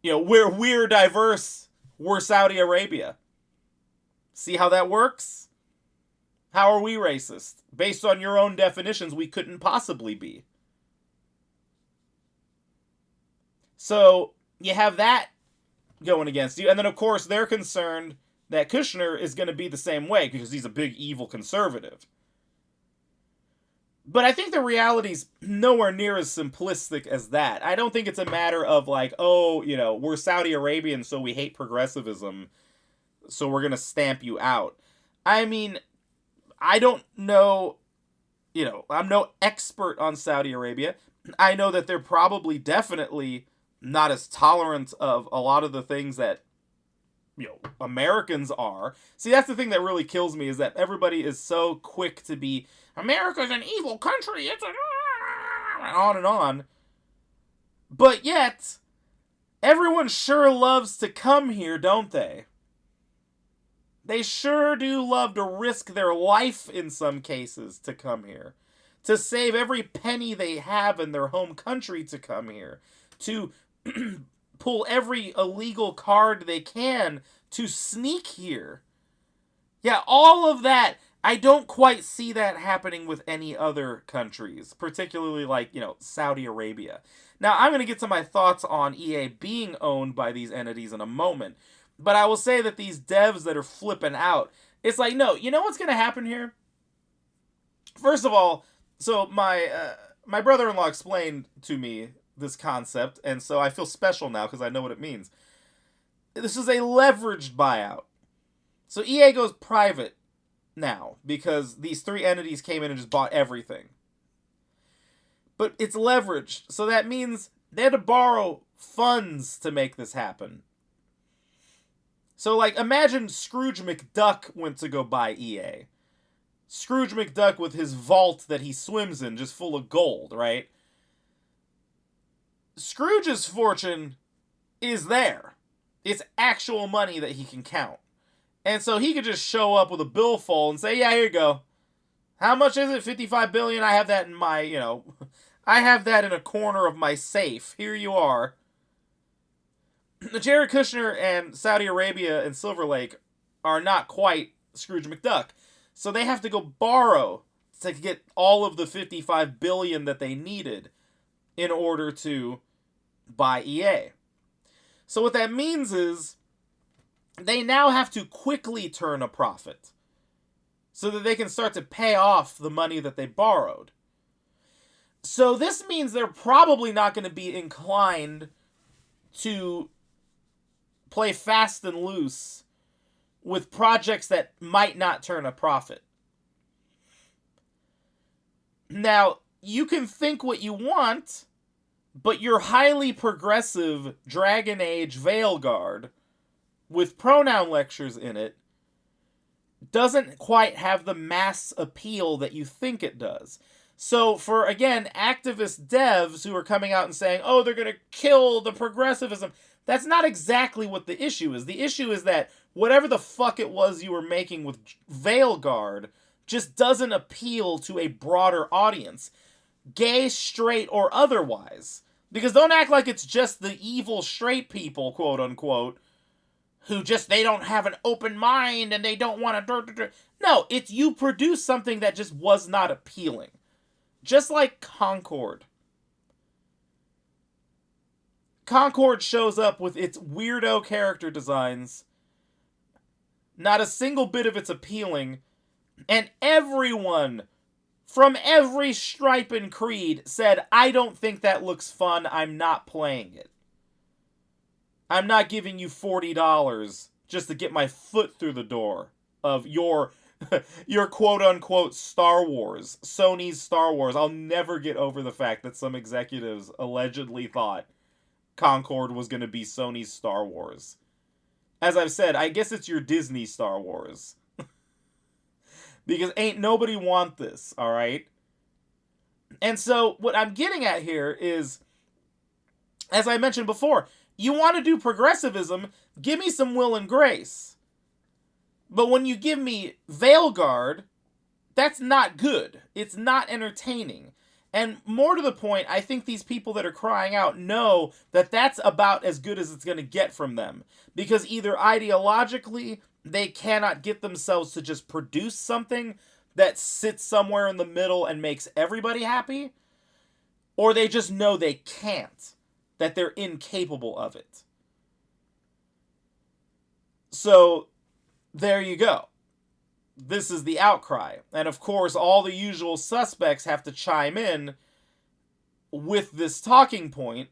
Speaker 1: We're diverse. We're Saudi Arabia. See how that works? How are we racist? Based on your own definitions, we couldn't possibly be. So you have that going against you. And then, of course, they're concerned that Kushner is going to be the same way because he's a big evil conservative. But I think the reality's nowhere near as simplistic as that. I don't think it's a matter of like, oh, we're Saudi Arabian, so we hate progressivism, so we're going to stamp you out. I mean, I don't know, I'm no expert on Saudi Arabia. I know that they're probably definitely not as tolerant of a lot of the things that, Americans are. See, that's the thing that really kills me, is that everybody is so quick to be, America's an evil country, it's on and on. But yet, everyone sure loves to come here, don't they? They sure do love to risk their life in some cases to come here. To save every penny they have in their home country to come here. To pull every illegal card they can to sneak here. Yeah, all of that. I don't quite see that happening with any other countries, particularly like, Saudi Arabia. Now, I'm going to get to my thoughts on EA being owned by these entities in a moment, but I will say that these devs that are flipping out, it's like, no, you know what's going to happen here? First of all, so my brother-in-law explained to me this concept, and so I feel special now because I know what it means. This is a leveraged buyout. So EA goes private now because these three entities came in and just bought everything. But it's leveraged, so that means they had to borrow funds to make this happen. So, like, imagine Scrooge McDuck went to go buy EA. Scrooge McDuck with his vault that he swims in, just full of gold, right? Scrooge's fortune is there. It's actual money that he can count. And so he could just show up with a billfold and say, yeah, here you go. How much is it? 55 billion? I have that in my, I have that in a corner of my safe. Here you are. Jared Kushner and Saudi Arabia and Silver Lake are not quite Scrooge McDuck. So they have to go borrow to get all of the 55 billion that they needed in order to by EA. So what that means is they now have to quickly turn a profit so that they can start to pay off the money that they borrowed. So this means they're probably not going to be inclined to play fast and loose with projects that might not turn a profit. Now, you can think what you want, but your highly progressive Dragon Age Veilguard with pronoun lectures in it doesn't quite have the mass appeal that you think it does. So for, again, activist devs who are coming out and saying, oh, they're going to kill the progressivism, that's not exactly what the issue is. The issue is that whatever the fuck it was you were making with Veilguard just doesn't appeal to a broader audience, gay, straight, or otherwise. Because don't act like it's just the evil straight people, quote unquote, who just, they don't have an open mind and they don't want to... No, it's you produce something that just was not appealing. Just like Concord. Concord shows up with its weirdo character designs. Not a single bit of it's appealing. And everyone from every stripe and creed said, I don't think that looks fun. I'm not playing it. I'm not giving you $40 just to get my foot through the door of your quote-unquote Star Wars, Sony's Star Wars. I'll never get over the fact that some executives allegedly thought Concord was going to be Sony's Star Wars. As I've said, I guess it's your Disney Star Wars. Because ain't nobody want this, alright? And so, what I'm getting at here is, as I mentioned before, you want to do progressivism, give me some will and grace. But when you give me Veilguard, that's not good. It's not entertaining. And more to the point, I think these people that are crying out know that that's about as good as it's going to get from them. Because either ideologically, they cannot get themselves to just produce something that sits somewhere in the middle and makes everybody happy, or they just know they can't, that they're incapable of it. So, there you go. This is the outcry. And of course, all the usual suspects have to chime in with this talking point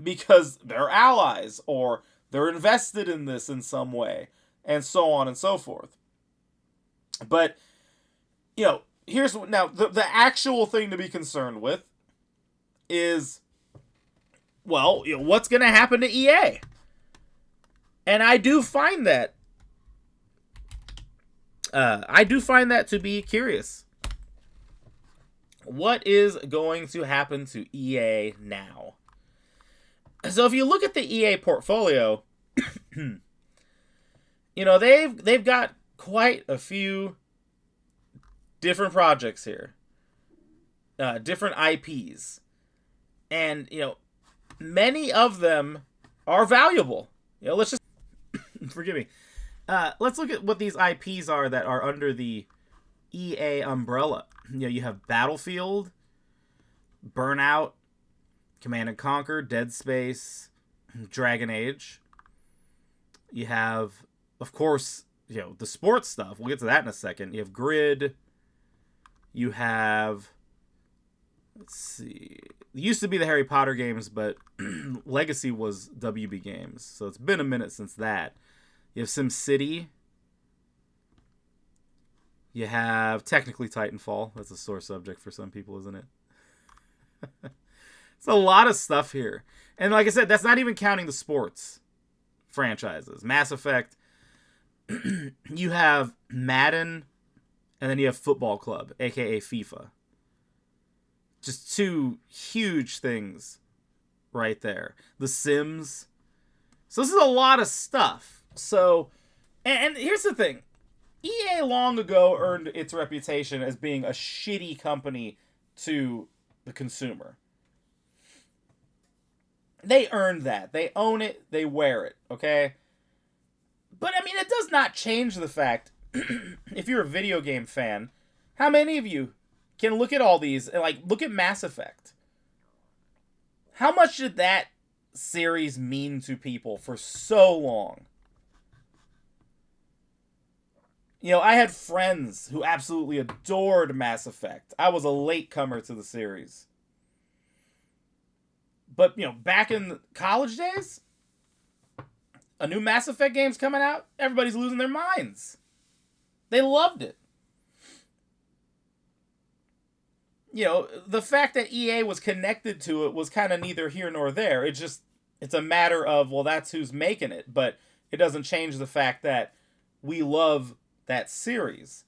Speaker 1: because they're allies or they're invested in this in some way, and so on and so forth. But, you know, here's now the actual thing to be concerned with is, well, you know, what's going to happen to EA? And I do find that to be curious. What is going to happen to EA now? So if you look at the EA portfolio, you know, they've got quite a few different projects here. Different IPs. And, you know, many of them are valuable. You know, let's just forgive me. Let's look at what these IPs are that are under the EA umbrella. You know, you have Battlefield, Burnout, Command & Conquer, Dead Space, Dragon Age. You have, of course, you know, the sports stuff. We'll get to that in a second. You have Grid. You have, let's see, it used to be the Harry Potter games, but Legacy was WB Games. So it's been a minute since that. You have SimCity. You have technically Titanfall. That's a sore subject for some people, isn't it? It's a lot of stuff here. And like I said, that's not even counting the sports franchises. Mass Effect. You have Madden. And then you have Football Club, a.k.a. FIFA. Just two huge things right there. The Sims. So this is a lot of stuff. So, and here's the thing. EA long ago earned its reputation as being a shitty company to the consumer. They earned that. They own it. They wear it. Okay? But, I mean, it does not change the fact, if you're a video game fan, how many of you can look at all these and, like, look at Mass Effect? How much did that series mean to people for so long. You know, I had friends who absolutely adored Mass Effect. I was a latecomer to the series. But, you know, back in college days, a new Mass Effect game's coming out, everybody's losing their minds. They loved it. You know, the fact that EA was connected to it was kind of neither here nor there. It's a matter of, well, that's who's making it, but it doesn't change the fact that we love that series.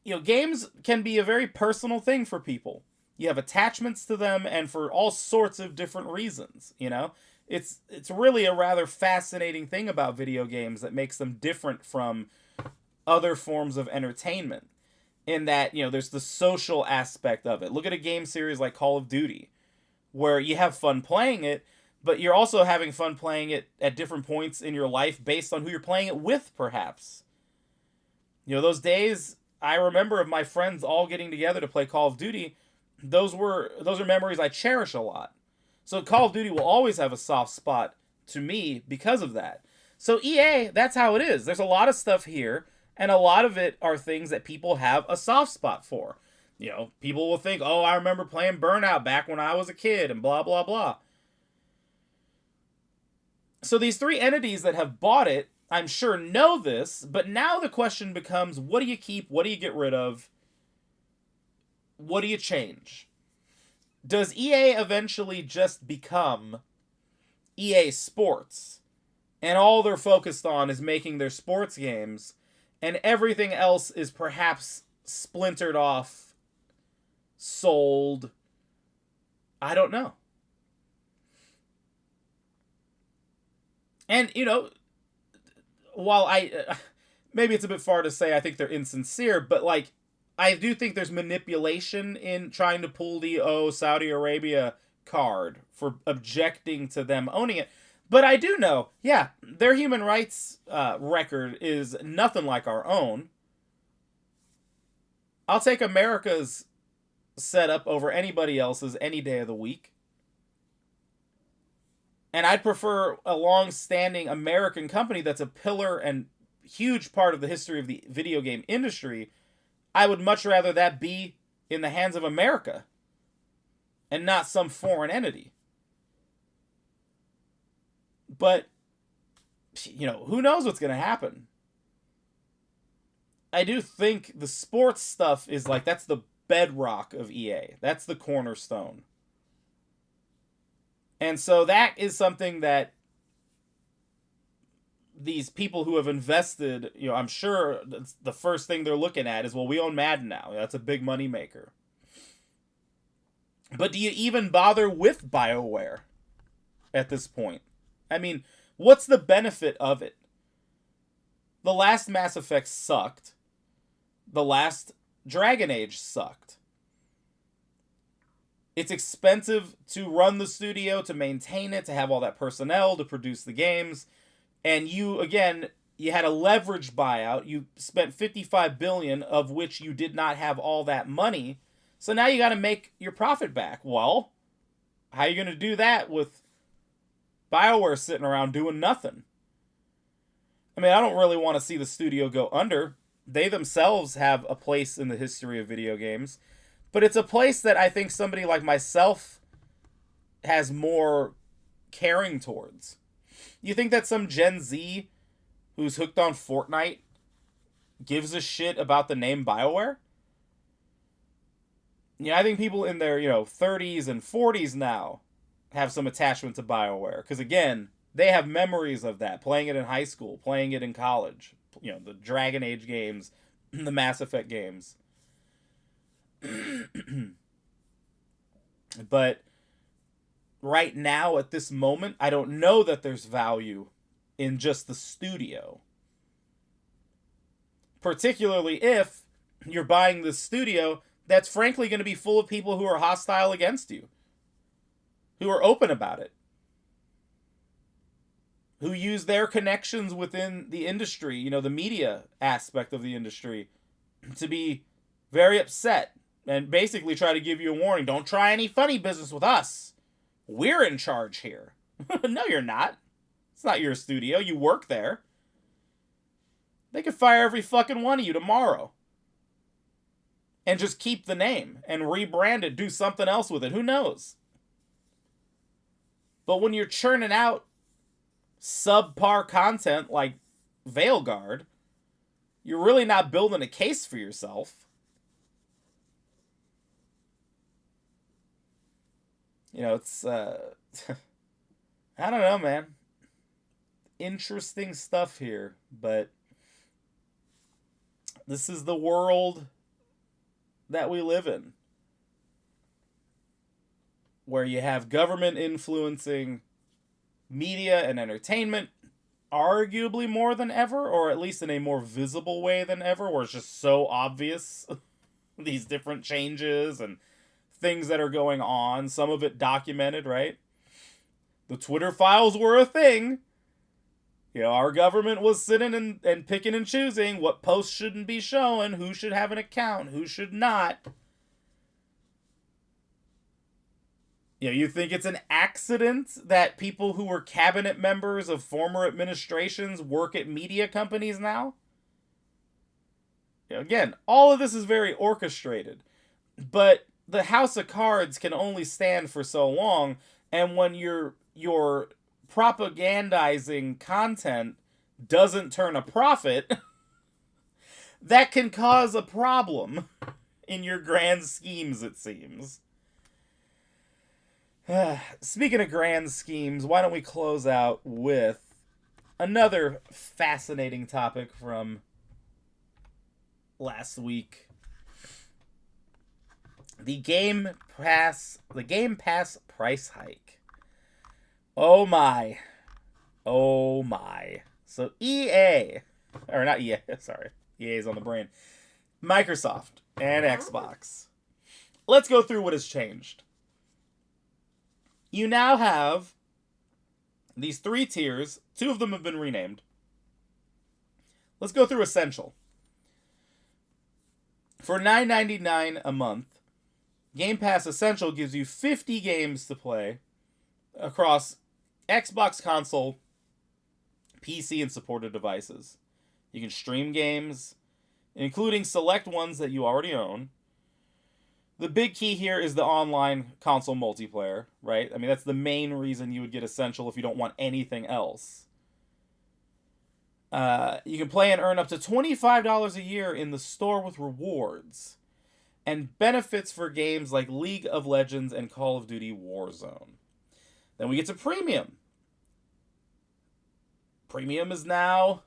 Speaker 1: You know, games can be a very personal thing for people. You have attachments to them, and for all sorts of different reasons, you know? It's really a rather fascinating thing about video games that makes them different from other forms of entertainment. In that, you know, there's the social aspect of it. Look at a game series like Call of Duty, where you have fun playing it, but you're also having fun playing it at different points in your life based on who you're playing it with, perhaps. You know, those days I remember of my friends all getting together to play Call of Duty. Those are memories I cherish a lot. So Call of Duty will always have a soft spot to me because of that. So EA, that's how it is. There's a lot of stuff here, and a lot of it are things that people have a soft spot for. You know, people will think, oh, I remember playing Burnout back when I was a kid, and blah, blah, blah. So these three entities that have bought it, I'm sure, know this, but now the question becomes, what do you keep? What do you get rid of? What do you change? Does EA eventually just become EA Sports, and all they're focused on is making their sports games, and everything else is perhaps splintered off, sold? I don't know. And, you know, while maybe it's a bit far to say I think they're insincere, but, like, I do think there's manipulation in trying to pull the, Saudi Arabia card for objecting to them owning it. But I do know, yeah, their human rights record is nothing like our own. I'll take America's setup over anybody else's any day of the week. And I'd prefer a long-standing American company that's a pillar and huge part of the history of the video game industry. I would much rather that be in the hands of America and not some foreign entity. But, you know, who knows what's going to happen? I do think the sports stuff is like, that's the bedrock of EA. That's the cornerstone. And so that is something that these people who have invested, you know, I'm sure the first thing they're looking at is, well, we own Madden now. That's a big money maker. But do you even bother with BioWare at this point? I mean, what's the benefit of it? The last Mass Effect sucked. The last Dragon Age sucked. It's expensive to run the studio, to maintain it, to have all that personnel, to produce the games. And you had a leveraged buyout. You spent $55 billion, of which you did not have all that money. So now you got to make your profit back. Well, how are you going to do that with BioWare sitting around doing nothing? I mean, I don't really want to see the studio go under. They themselves have a place in the history of video games. But it's a place that I think somebody like myself has more caring towards. You think that some Gen Z who's hooked on Fortnite gives a shit about the name BioWare? Yeah, I think people in their, 30s and 40s now have some attachment to BioWare. Because, again, they have memories of that. Playing it in high school, playing it in college. The Dragon Age games, the Mass Effect games. But right now, at this moment, I don't know that there's value in just the studio. Particularly if you're buying this studio that's frankly going to be full of people who are hostile against you. Who are open about it. Who use their connections within the industry, the media aspect of the industry, to be very upset and basically try to give you a warning. Don't try any funny business with us. We're in charge here. No, you're not. It's not your studio. You work there. They could fire every fucking one of you tomorrow. And just keep the name and rebrand it, do something else with it. Who knows? But when you're churning out subpar content like Veilguard, you're really not building a case for yourself. It's I don't know, man. Interesting stuff here, but this is the world that we live in, where you have government influencing media and entertainment arguably more than ever, or at least in a more visible way than ever, where it's just so obvious these different changes and things that are going on, some of it documented, right? The Twitter files were a thing. Our government was sitting and picking and choosing what posts shouldn't be shown, who should have an account, who should not. You think it's an accident that people who were cabinet members of former administrations work at media companies now? Again, all of this is very orchestrated. But the house of cards can only stand for so long, and when you're propagandizing content doesn't turn a profit, that can cause a problem in your grand schemes, it seems. Speaking of grand schemes, why don't we close out with another fascinating topic from last week. The Game Pass price hike. Oh my. So EA, or not EA, sorry. EA's on the brain. Microsoft and Xbox. Let's go through what has changed. You now have these 3 tiers. 2 of them have been renamed. Let's go through Essential. For $9.99 a month, Game Pass Essential gives you 50 games to play across Xbox console, PC, and supported devices. You can stream games, including select ones that you already own. The big key here is the online console multiplayer, right? I mean, that's the main reason you would get Essential if you don't want anything else. You can play and earn up to $25 a year in the store with rewards and benefits for games like League of Legends and Call of Duty Warzone. Then we get to Premium. Premium is now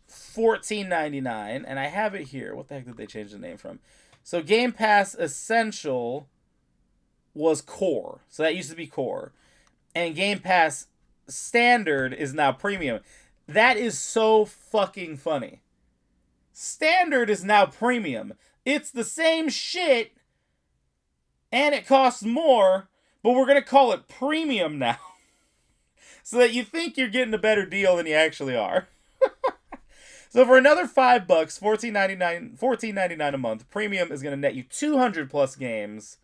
Speaker 1: $14.99, and I have it here. What the heck did they change the name from? So Game Pass Essential was Core. So that used to be Core. And Game Pass Standard is now Premium. That is so fucking funny. Standard is now Premium. It's the same shit, and it costs more, but we're going to call it Premium now. So that you think you're getting a better deal than you actually are. So for another $5, $14.99 a month, Premium is going to net you 200 plus games.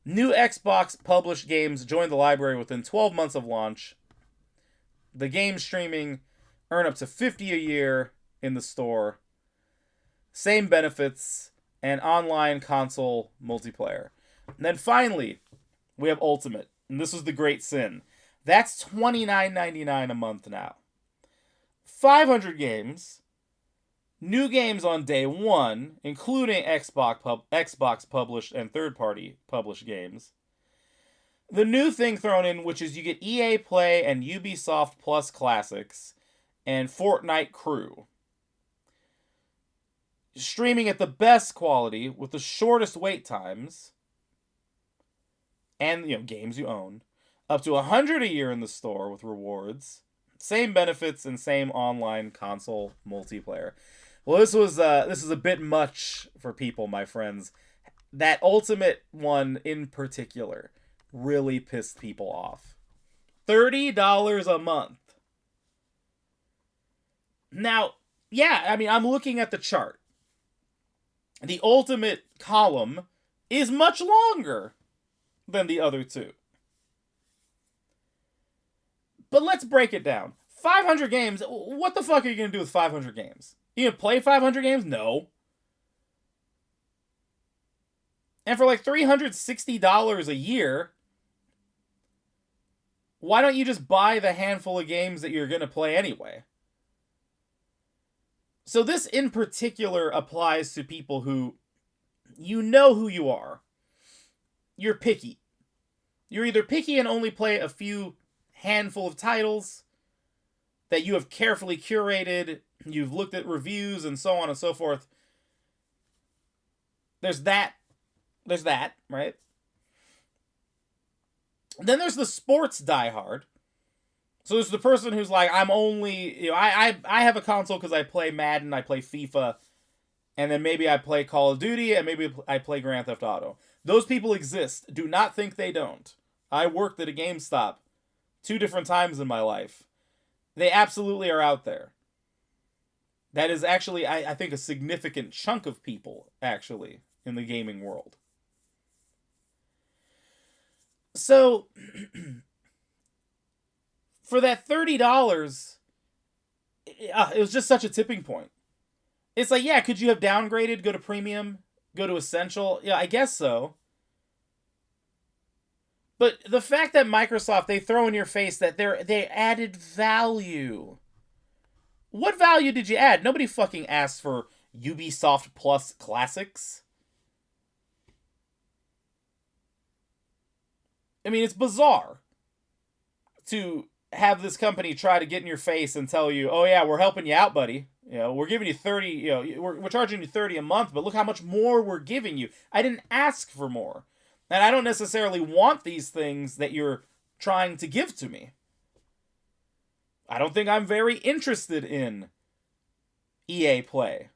Speaker 1: New Xbox published games join the library within 12 months of launch. The game streaming, earn up to $50 a year in the store. Same benefits, and online console multiplayer. And then finally, we have Ultimate. And this was the great sin. That's $29.99 a month now. 500 games. New games on day one, including Xbox published and third-party published games. The new thing thrown in, which is you get EA Play and Ubisoft Plus Classics and Fortnite Crew. Streaming at the best quality with the shortest wait times. And, games you own. Up to $100 a year in the store with rewards. Same benefits and same online console multiplayer. Well, this is a bit much for people, my friends. That Ultimate one in particular really pissed people off. $30 a month. Now, yeah, I mean, I'm looking at the chart. The Ultimate column is much longer than the other two. But let's break it down. 500 games, what the fuck are you going to do with 500 games? You going to play 500 games? No. And for like $360 a year, why don't you just buy the handful of games that you're going to play anyway? So this in particular applies to people who, you know who you are. You're picky. You're either picky and only play a few handful of titles that you have carefully curated, you've looked at reviews and so on and so forth. There's that, right? Then there's the sports diehard. So there's the person who's like, I'm only, I have a console because I play Madden, I play FIFA, and then maybe I play Call of Duty, and maybe I play Grand Theft Auto. Those people exist. Do not think they don't. I worked at a GameStop 2 different times in my life. They absolutely are out there. That is actually, I think, a significant chunk of people, actually, in the gaming world. So, for that $30, it was just such a tipping point. It's like, yeah, could you have downgraded, go to premium, go to essential? Yeah, I guess so. But the fact that Microsoft, they throw in your face that they added value. What value did you add? Nobody fucking asked for Ubisoft Plus Classics. I mean, it's bizarre to have this company try to get in your face and tell you, oh yeah, we're helping you out, buddy. We're giving you 30, we're charging you 30 a month, but look how much more we're giving you. I didn't ask for more. And I don't necessarily want these things that you're trying to give to me. I don't think I'm very interested in EA Play.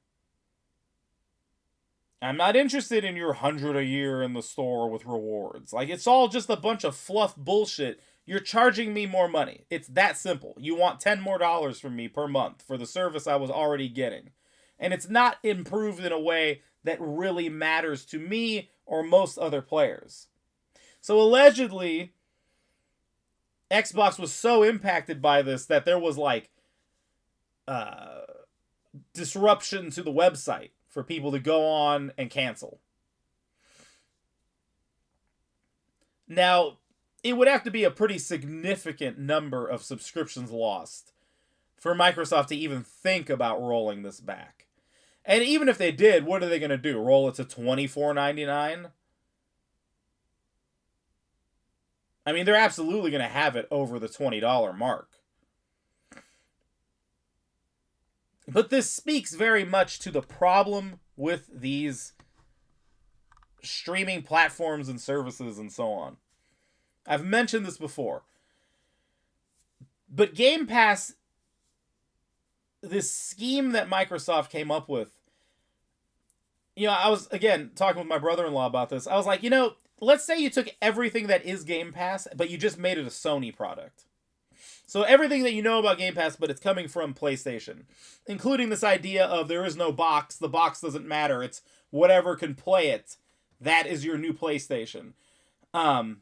Speaker 1: I'm not interested in your 100 a year in the store with rewards. Like, it's all just a bunch of fluff bullshit. You're charging me more money. It's that simple. You want $10 more from me per month for the service I was already getting. And it's not improved in a way that really matters to me or most other players. So allegedly, Xbox was so impacted by this that there was like disruption to the website for people to go on and cancel. Now, it would have to be a pretty significant number of subscriptions lost for Microsoft to even think about rolling this back. And even if they did, what are they going to do? Roll it to $24.99? I mean, they're absolutely going to have it over the $20 mark. But this speaks very much to the problem with these streaming platforms and services and so on. I've mentioned this before. But Game Pass, this scheme that Microsoft came up with, I was, again, talking with my brother-in-law about this. I was like, let's say you took everything that is Game Pass, but you just made it a Sony product. So everything that you know about Game Pass, but it's coming from PlayStation. Including this idea of there is no box, the box doesn't matter, it's whatever can play it. That is your new PlayStation. I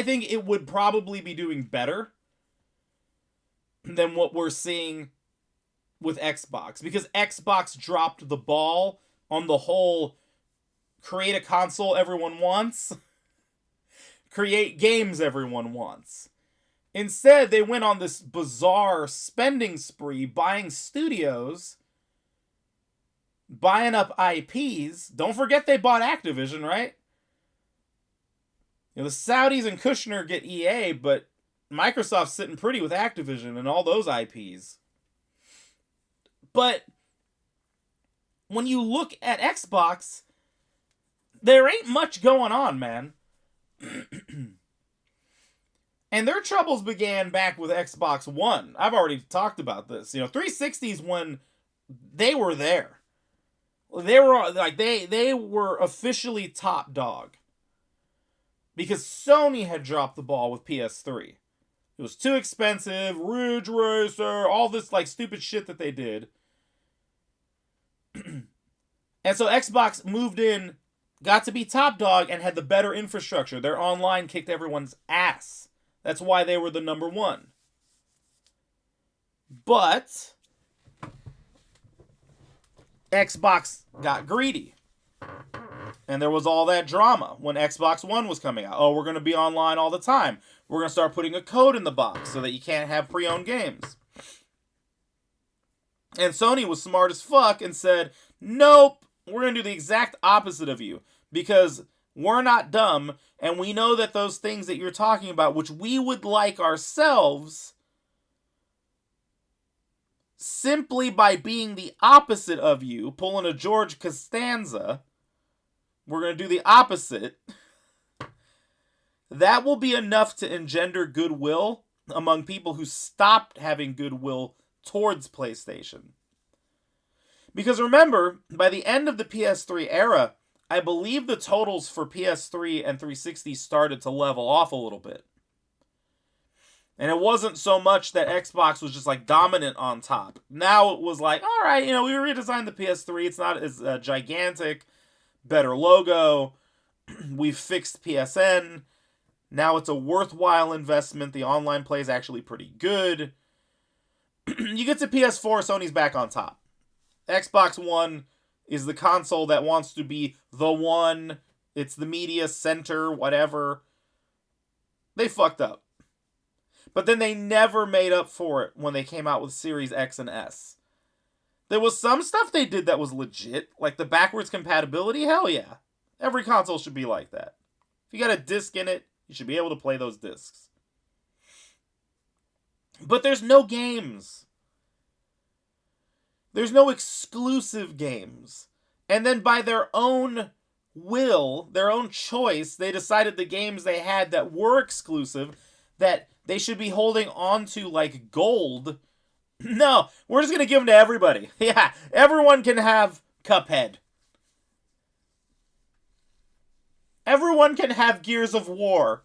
Speaker 1: think it would probably be doing better than what we're seeing with Xbox. Because Xbox dropped the ball on the whole create a console everyone wants, create games everyone wants. Instead, they went on this bizarre spending spree, buying studios, buying up IPs. Don't forget they bought Activision, right? The Saudis and Kushner get EA, but Microsoft's sitting pretty with Activision and all those IPs. But when you look at Xbox, there ain't much going on, man. And their troubles began back with Xbox One. I've already talked about this. 360's when they were there. They were officially top dog. Because Sony had dropped the ball with PS3. It was too expensive, Ridge Racer, all this stupid shit that they did. And so Xbox moved in, got to be top dog, and had the better infrastructure. Their online kicked everyone's ass. That's why they were the number one. But Xbox got greedy. And there was all that drama when Xbox One was coming out. Oh, we're going to be online all the time. We're going to start putting a code in the box so that you can't have pre-owned games. And Sony was smart as fuck and said, nope, we're going to do the exact opposite of you. Because we're not dumb, and we know that those things that you're talking about, which we would like ourselves, simply by being the opposite of you, pulling a George Costanza, we're going to do the opposite. That will be enough to engender goodwill among people who stopped having goodwill towards PlayStation. Because remember, by the end of the PS3 era, I believe the totals for PS3 and 360 started to level off a little bit. And it wasn't so much that Xbox was just like dominant on top. Now it was like, all right, we redesigned the PS3. It's not as gigantic, better logo. We've fixed PSN. Now it's a worthwhile investment. The online play is actually pretty good. You get to PS4, Sony's back on top. Xbox One is the console that wants to be the one. It's the media center, whatever. They fucked up. But then they never made up for it when they came out with Series X and S. There was some stuff they did that was legit, like the backwards compatibility. Hell yeah. Every console should be like that. If you got a disc in it, you should be able to play those discs. But there's no games. There's no exclusive games. And then by their own will, their own choice, they decided the games they had that were exclusive, that they should be holding on to like gold. No, we're just going to give them to everybody. Yeah, everyone can have Cuphead. Everyone can have Gears of War.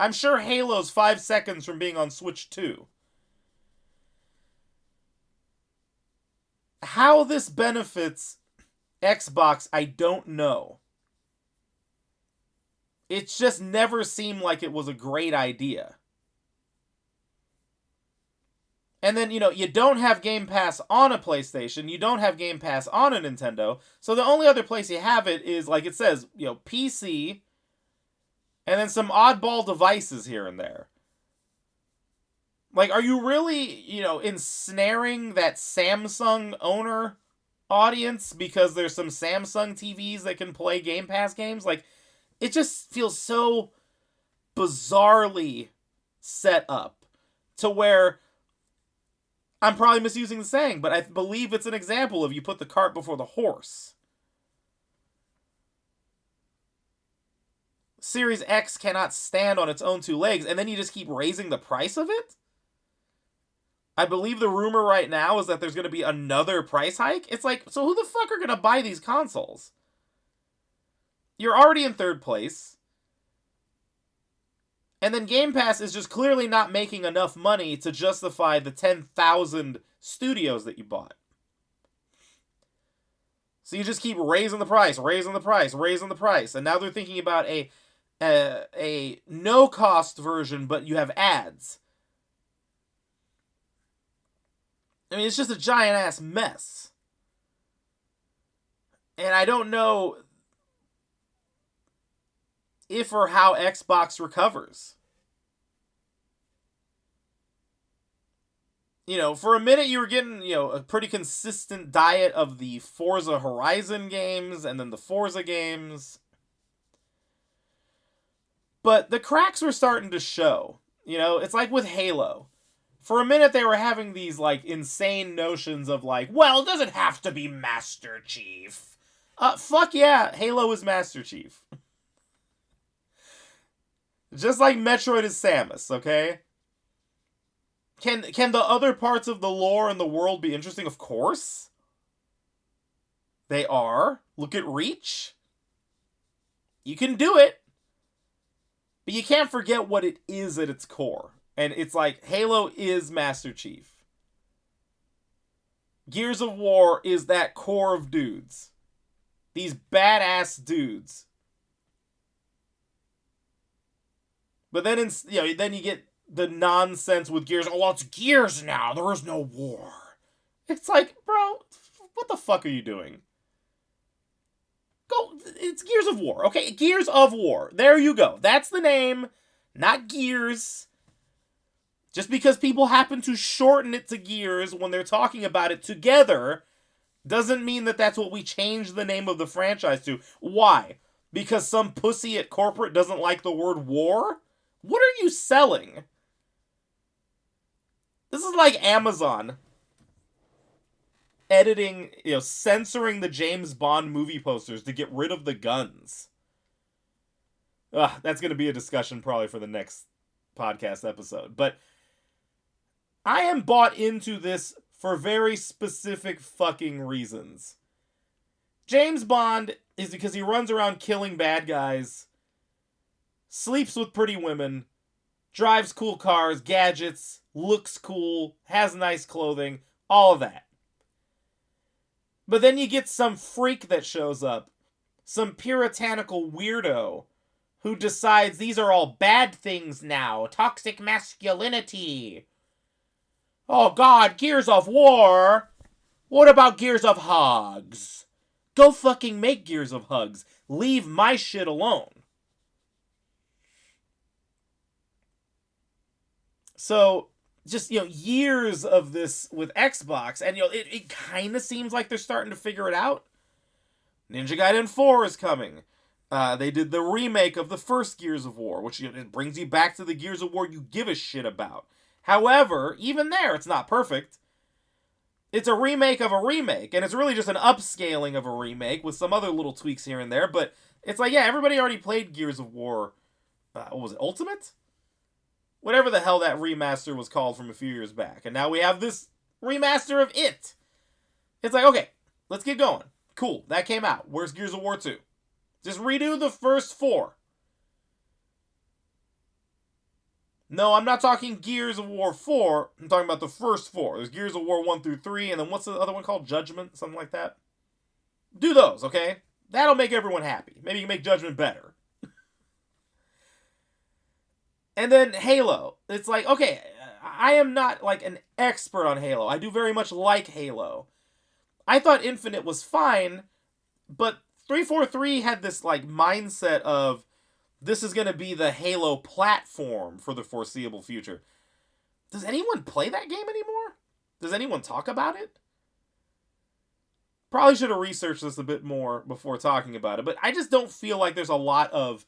Speaker 1: I'm sure Halo's 5 seconds from being on Switch 2. How this benefits Xbox, I don't know. It just never seemed like it was a great idea. And then, you don't have Game Pass on a PlayStation. You don't have Game Pass on a Nintendo. So the only other place you have it is, like it says, PC, and then some oddball devices here and there. Like, are you really, ensnaring that Samsung owner audience because there's some Samsung TVs that can play Game Pass games? Like, it just feels so bizarrely set up to where, I'm probably misusing the saying, but I believe it's an example of you put the cart before the horse. Series X cannot stand on its own two legs, and then you just keep raising the price of it? I believe the rumor right now is that there's going to be another price hike. It's like, so who the fuck are going to buy these consoles? You're already in third place. And then Game Pass is just clearly not making enough money to justify the 10,000 studios that you bought. So you just keep raising the price. And now they're thinking about a no-cost version, but you have ads. I mean, it's just a giant-ass mess. And I don't know if or how Xbox recovers. For a minute you were getting, a pretty consistent diet of the Forza Horizon games and then the Forza games. But the cracks were starting to show. It's like with Halo. For a minute they were having these, like, insane notions of, like, well, it doesn't have to be Master Chief. Fuck yeah, Halo is Master Chief. Just like Metroid is Samus, okay? Can the other parts of the lore and the world be interesting? Of course. They are. Look at Reach. You can do it. But you can't forget what it is at its core. And it's like, Halo is Master Chief. Gears of War is that core of dudes. These badass dudes. But then, then you get the nonsense with Gears. Oh, well, it's Gears now. There is no war. It's like, bro, what the fuck are you doing? It's Gears of War, okay? Gears of War. There you go. That's the name, not Gears. Just because people happen to shorten it to Gears when they're talking about it together doesn't mean that that's what we change the name of the franchise to. Why? Because some pussy at corporate doesn't like the word war? What are you selling? This is like Amazon editing, censoring the James Bond movie posters to get rid of the guns. That's going to be a discussion probably for the next podcast episode. But I am bought into this for very specific fucking reasons. James Bond is because he runs around killing bad guys, sleeps with pretty women, drives cool cars, gadgets, looks cool, has nice clothing, all of that. But then you get some freak that shows up, some puritanical weirdo, who decides these are all bad things now, toxic masculinity. Oh god, Gears of War! What about Gears of Hugs? Go fucking make Gears of Hugs. Leave my shit alone. So, just, years of this with Xbox, and, it kind of seems like they're starting to figure it out. Ninja Gaiden 4 is coming. They did the remake of the first Gears of War, which it brings you back to the Gears of War you give a shit about. However, even there, it's not perfect. It's a remake of a remake, and it's really just an upscaling of a remake with some other little tweaks here and there, but it's like, yeah, everybody already played Gears of War, what was it, Ultimate? Whatever the hell that remaster was called from a few years back. And now we have this remaster of it. It's like, okay, let's get going. Cool, that came out. Where's Gears of War 2? Just redo the first 4. No, I'm not talking Gears of War 4. I'm talking about the first 4. There's Gears of War 1 through 3, and then what's the other one called? Judgment? Something like that? Do those, okay? That'll make everyone happy. Maybe you can make Judgment better. And then Halo. It's like, okay, I am not like an expert on Halo. I do very much like Halo. I thought Infinite was fine, but 343 had this like mindset of this is going to be the Halo platform for the foreseeable future. Does anyone play that game anymore? Does anyone talk about it? Probably should have researched this a bit more before talking about it, but I just don't feel like there's a lot of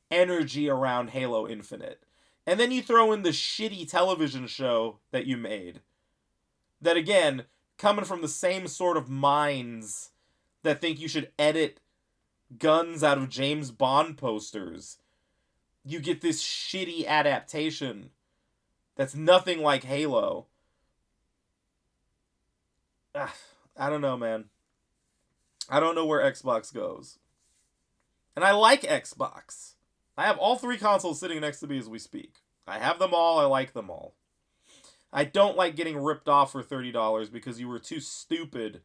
Speaker 1: energy around Halo Infinite. And then you throw in the shitty television show that you made. That, again, coming from the same sort of minds that think you should edit guns out of James Bond posters. You get this shitty adaptation that's nothing like Halo. I don't know, man. I don't know where Xbox goes. And I like Xbox. I have all 3 consoles sitting next to me as we speak. I have them all. I like them all. I don't like getting ripped off for $30 because you were too stupid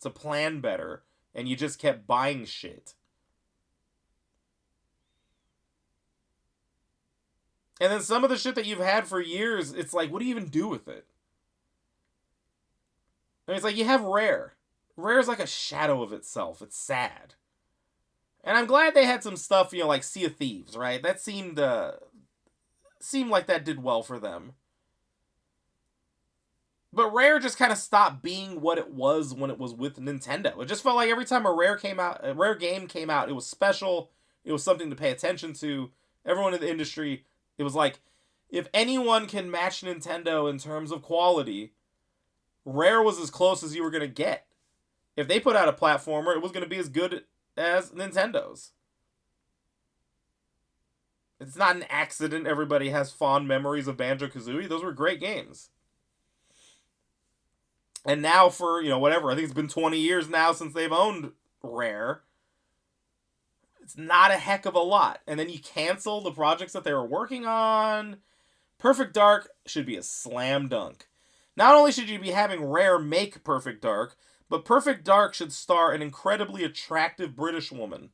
Speaker 1: to plan better and you just kept buying shit. And then some of the shit that you've had for years, it's like, what do you even do with it? I mean, it's like you have Rare. Rare's like a shadow of itself. It's sad. And I'm glad they had some stuff, like Sea of Thieves, right? That seemed like that did well for them. But Rare just kind of stopped being what it was when it was with Nintendo. It just felt like every time a Rare game came out, it was special. It was something to pay attention to. Everyone in the industry, it was like, if anyone can match Nintendo in terms of quality, Rare was as close as you were going to get. If they put out a platformer, it was going to be as good as Nintendo's. It's not an accident everybody has fond memories of Banjo-Kazooie. Those were great games. And now for, whatever, I think it's been 20 years now since they've owned Rare. It's not a heck of a lot. And then you cancel the projects that they were working on. Perfect Dark should be a slam dunk. Not only should you be having Rare make Perfect Dark, but Perfect Dark should star an incredibly attractive British woman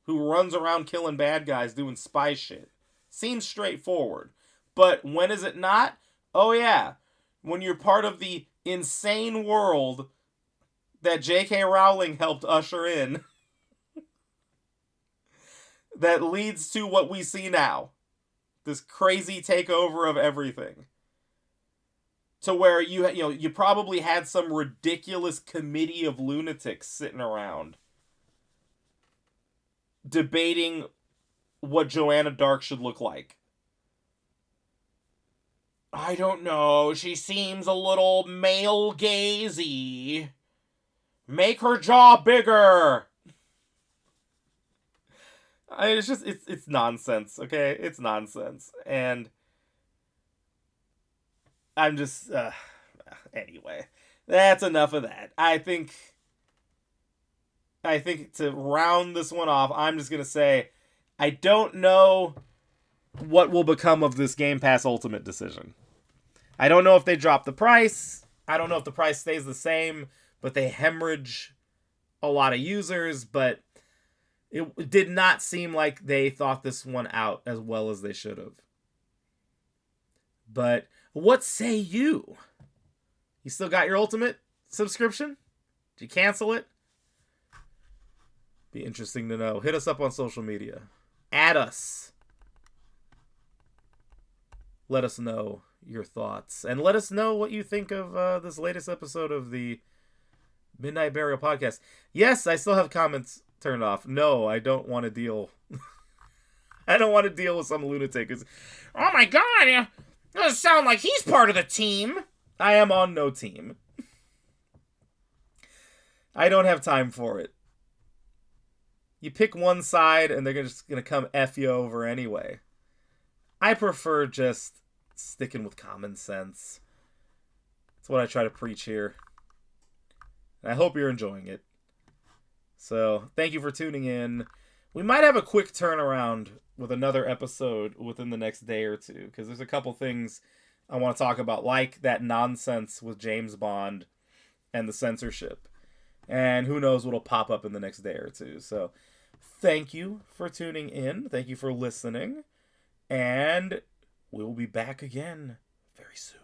Speaker 1: who runs around killing bad guys doing spy shit. Seems straightforward. But when is it not? Oh, yeah. When you're part of the insane world that J.K. Rowling helped usher in that leads to what we see now. This crazy takeover of everything. To where you probably had some ridiculous committee of lunatics sitting around debating what Joanna Dark should look like. I don't know. She seems a little male gazy. Make her jaw bigger. It's nonsense, okay? It's nonsense. And I'm just anyway. That's enough of that. I think to round this one off, I'm just going to say I don't know what will become of this Game Pass Ultimate decision. I don't know if they drop the price. I don't know if the price stays the same, but they hemorrhage a lot of users. But it did not seem like they thought this one out as well as they should have. But what say you? You still got your Ultimate subscription? Did you cancel it? Be interesting to know. Hit us up on social media. Add us. Let us know your thoughts. And let us know what you think of this latest episode of the Midnight Burial podcast. Yes, I still have comments turned off. No, I don't want to deal. I don't want to deal with some lunatic. Oh my god, it doesn't sound like he's part of the team. I am on no team. I don't have time for it. You pick one side and they're just going to come F you over anyway. I prefer just sticking with common sense. That's what I try to preach here. And I hope you're enjoying it. So, thank you for tuning in. We might have a quick turnaround with another episode within the next day or two, because there's a couple things I want to talk about, like that nonsense with James Bond and the censorship. And who knows what'll pop up in the next day or two. So, thank you for tuning in. Thank you for listening. And we'll be back again very soon.